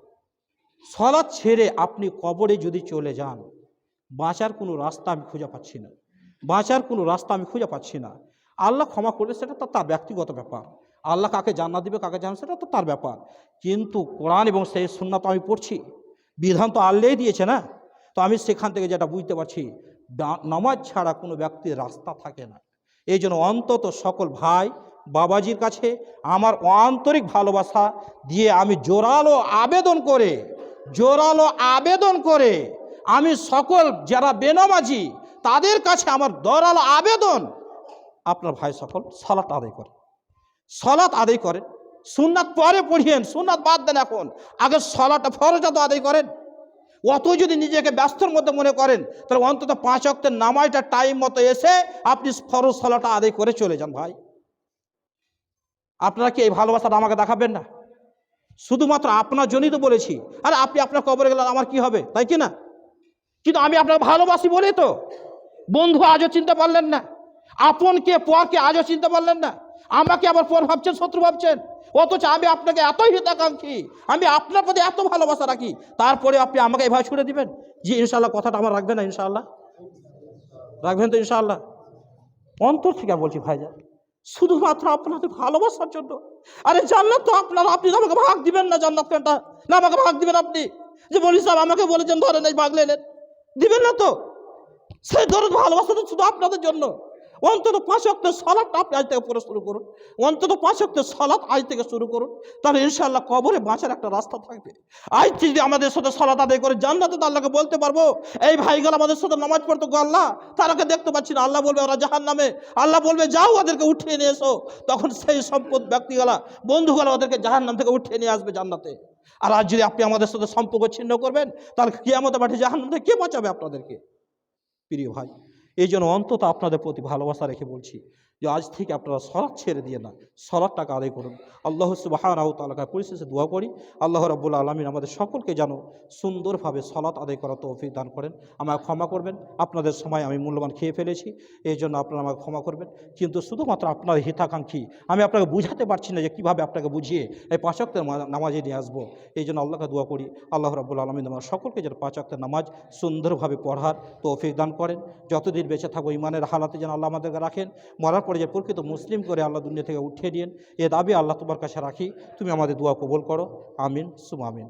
সালাত ছেড়ে আপনি কবরে যদি চলে যান, বাঁচার কোনো রাস্তা আমি খুঁজে পাচ্ছি না। আল্লাহ ক্ষমা করবে সেটা তো তার ব্যক্তিগত ব্যাপার, আল্লাহ কাকে জান্নাত দিবে কাকে জানাবে সেটা তো তার ব্যাপার। কিন্তু কোরআন এবং সেই সুন্নাহ তো আমি পড়ছি, বিধান তো আল্লাহই দিয়েছে না। তো আমি সেখান থেকে যেটা বুঝতে পারছি, নামাজ ছাড়া কোনো ব্যক্তির রাস্তা থাকে না। এই জন্য অন্তত সকল ভাই বাবাজির কাছে আমার আন্তরিক ভালোবাসা দিয়ে আমি জোরালো আবেদন করে আমি সকল যারা বেনামাজি তাদের কাছে আমার জোরালো আবেদন, আপনার ভাই সকল সালাত আদায় করেন, সুন্নাত পরে পড়িয়েন, সুন্নাত বাদ দেন, এখন আগে সালাতটা ফরজটা তো আদায় করেন। অত যদি নিজেকে ব্যস্তর মধ্যে মনে করেন তাহলে অন্তত 5 ওয়াক্তের নামাজটা টাইম মতো এসে আপনি ফরজ সালাতটা আদায় করে চলে যান। ভাই আপনারা কি এই ভালোবাসাটা আমাকে দেখাবেন না? শুধুমাত্র আপনার জন্যই তো বলেছি। আরে আপনি আপনার কবরে গেলেন আমার কি হবে, তাই কি না? কিন্তু আমি আপনাকে ভালোবাসি বলে তো বন্ধু আজও চিনতে পারলেন না, আপনকে পরকে আজও চিনতে পারলেন না, আমাকে আবার পর ভাবছেন, শত্রু ভাবছেন। অথচ আমি আপনাকে এতই হিতাকাঙ্ক্ষী, আমি আপনার প্রতি এত ভালোবাসা রাখি, তারপরে আপনি আমাকে এভাবে ছুড়ে দিবেন। জি ইনশাআল্লাহ কথাটা আমার রাখবেন না? ইনশাআল্লাহ রাখবেন তো? ইনশাআল্লাহ অন্তর থেকে বলছি ভাইজান, শুধুমাত্র আপনাদের ভালোবাসার জন্য। আরে জান্নাত তো আপনার, আপনি আমাকে ভাগ দিবেন না? জান্নাত কোনটা না আমাকে ভাগ দিবেন আপনি? যে বলি সাহেব আমাকে বলেছেন ধরেন এই ভাগ লেলেন, দিবেন না তো? সেই দরদ ভালোবাসা তো শুধু আপনাদের জন্য। অন্তত 5 ওয়াক্তের সালাত আপনি আজ থেকে পড়া শুরু করুন, অন্তত 5 ওয়াক্তের সালাত আজ থেকে শুরু করুন, তাহলে ইনশাআল্লাহ কবরে বাঁচার একটা রাস্তা থাকবে। আজ যদি আমাদের সাথে সালাত আদায় করে জান্নাতে, তো আল্লাহকে বলতে পারবো এই ভাইগুলো আমাদের সাথে নামাজ পড়তো গো আল্লাহ, তারাকে দেখতে পাচ্ছি না। আল্লাহ বলবে ওরা জাহান্নামে, আল্লাহ বলবে যাও ওদেরকে উঠিয়ে নিয়ে এসো। তখন সেই সম্পদ ব্যক্তিগুলা বন্ধুগুলা ওদেরকে জাহান্নাম থেকে উঠিয়ে নিয়ে আসবে জান্নাতে। আর আজ যদি আপনি আমাদের সাথে সম্পর্ক ছিন্ন করবেন তাহলে কিয়ামতে মাঠে জাহান্নাম থেকে কে বাঁচাবে আপনাদেরকে? প্রিয় ভাই, এই জন্য অন্তত আপনাদের প্রতি ভালোবাসা রেখে বলছি যে আজ থেকে আপনারা সলাৎ ছেড়ে দিয়ে না, সলাৎটাকে আদায় করুন। আল্লাহ সুবহানাহু ওয়া তাআলাকে পরিশেষে দোয়া করি আল্লাহ রাব্বুল আলামিন আমাদের সকলকে যেন সুন্দরভাবে সলাৎ আদায় করার তৌফিক দান করেন। আমাকে ক্ষমা করবেন, আপনাদের সময় আমি মূল্যবান খেয়ে ফেলেছি, এই জন্য আপনারা আমাকে ক্ষমা করবেন। কিন্তু শুধুমাত্র আপনার হিতাকাঙ্ক্ষী, আমি আপনাকে বুঝাতে পারছি না যে কীভাবে আপনাকে বুঝিয়ে এই 5 ওয়াক্তের নামাজে নিয়ে আসবো। এই জন্য আল্লাহকে দোয়া করি আল্লাহ রাব্বুল আলামিন আমরা সকলকে যেন 5 ওয়াক্তের নামাজ সুন্দরভাবে পড়ার তৌফিক দান করেন। যতদিন বেঁচে থাকবো ইমানের হালাতে যেন আল্লাহ আমাদেরকে রাখেন, মরার পরে যে প্রকৃত মুসলিম করে আল্লাহ দুনিয়া থেকে উঠিয়ে দিন, এ দাবি আল্লাহ তোমার কাছে রাখি। তুমি আমাদের দোয়া কবুল করো, আমিন সুম আমিন।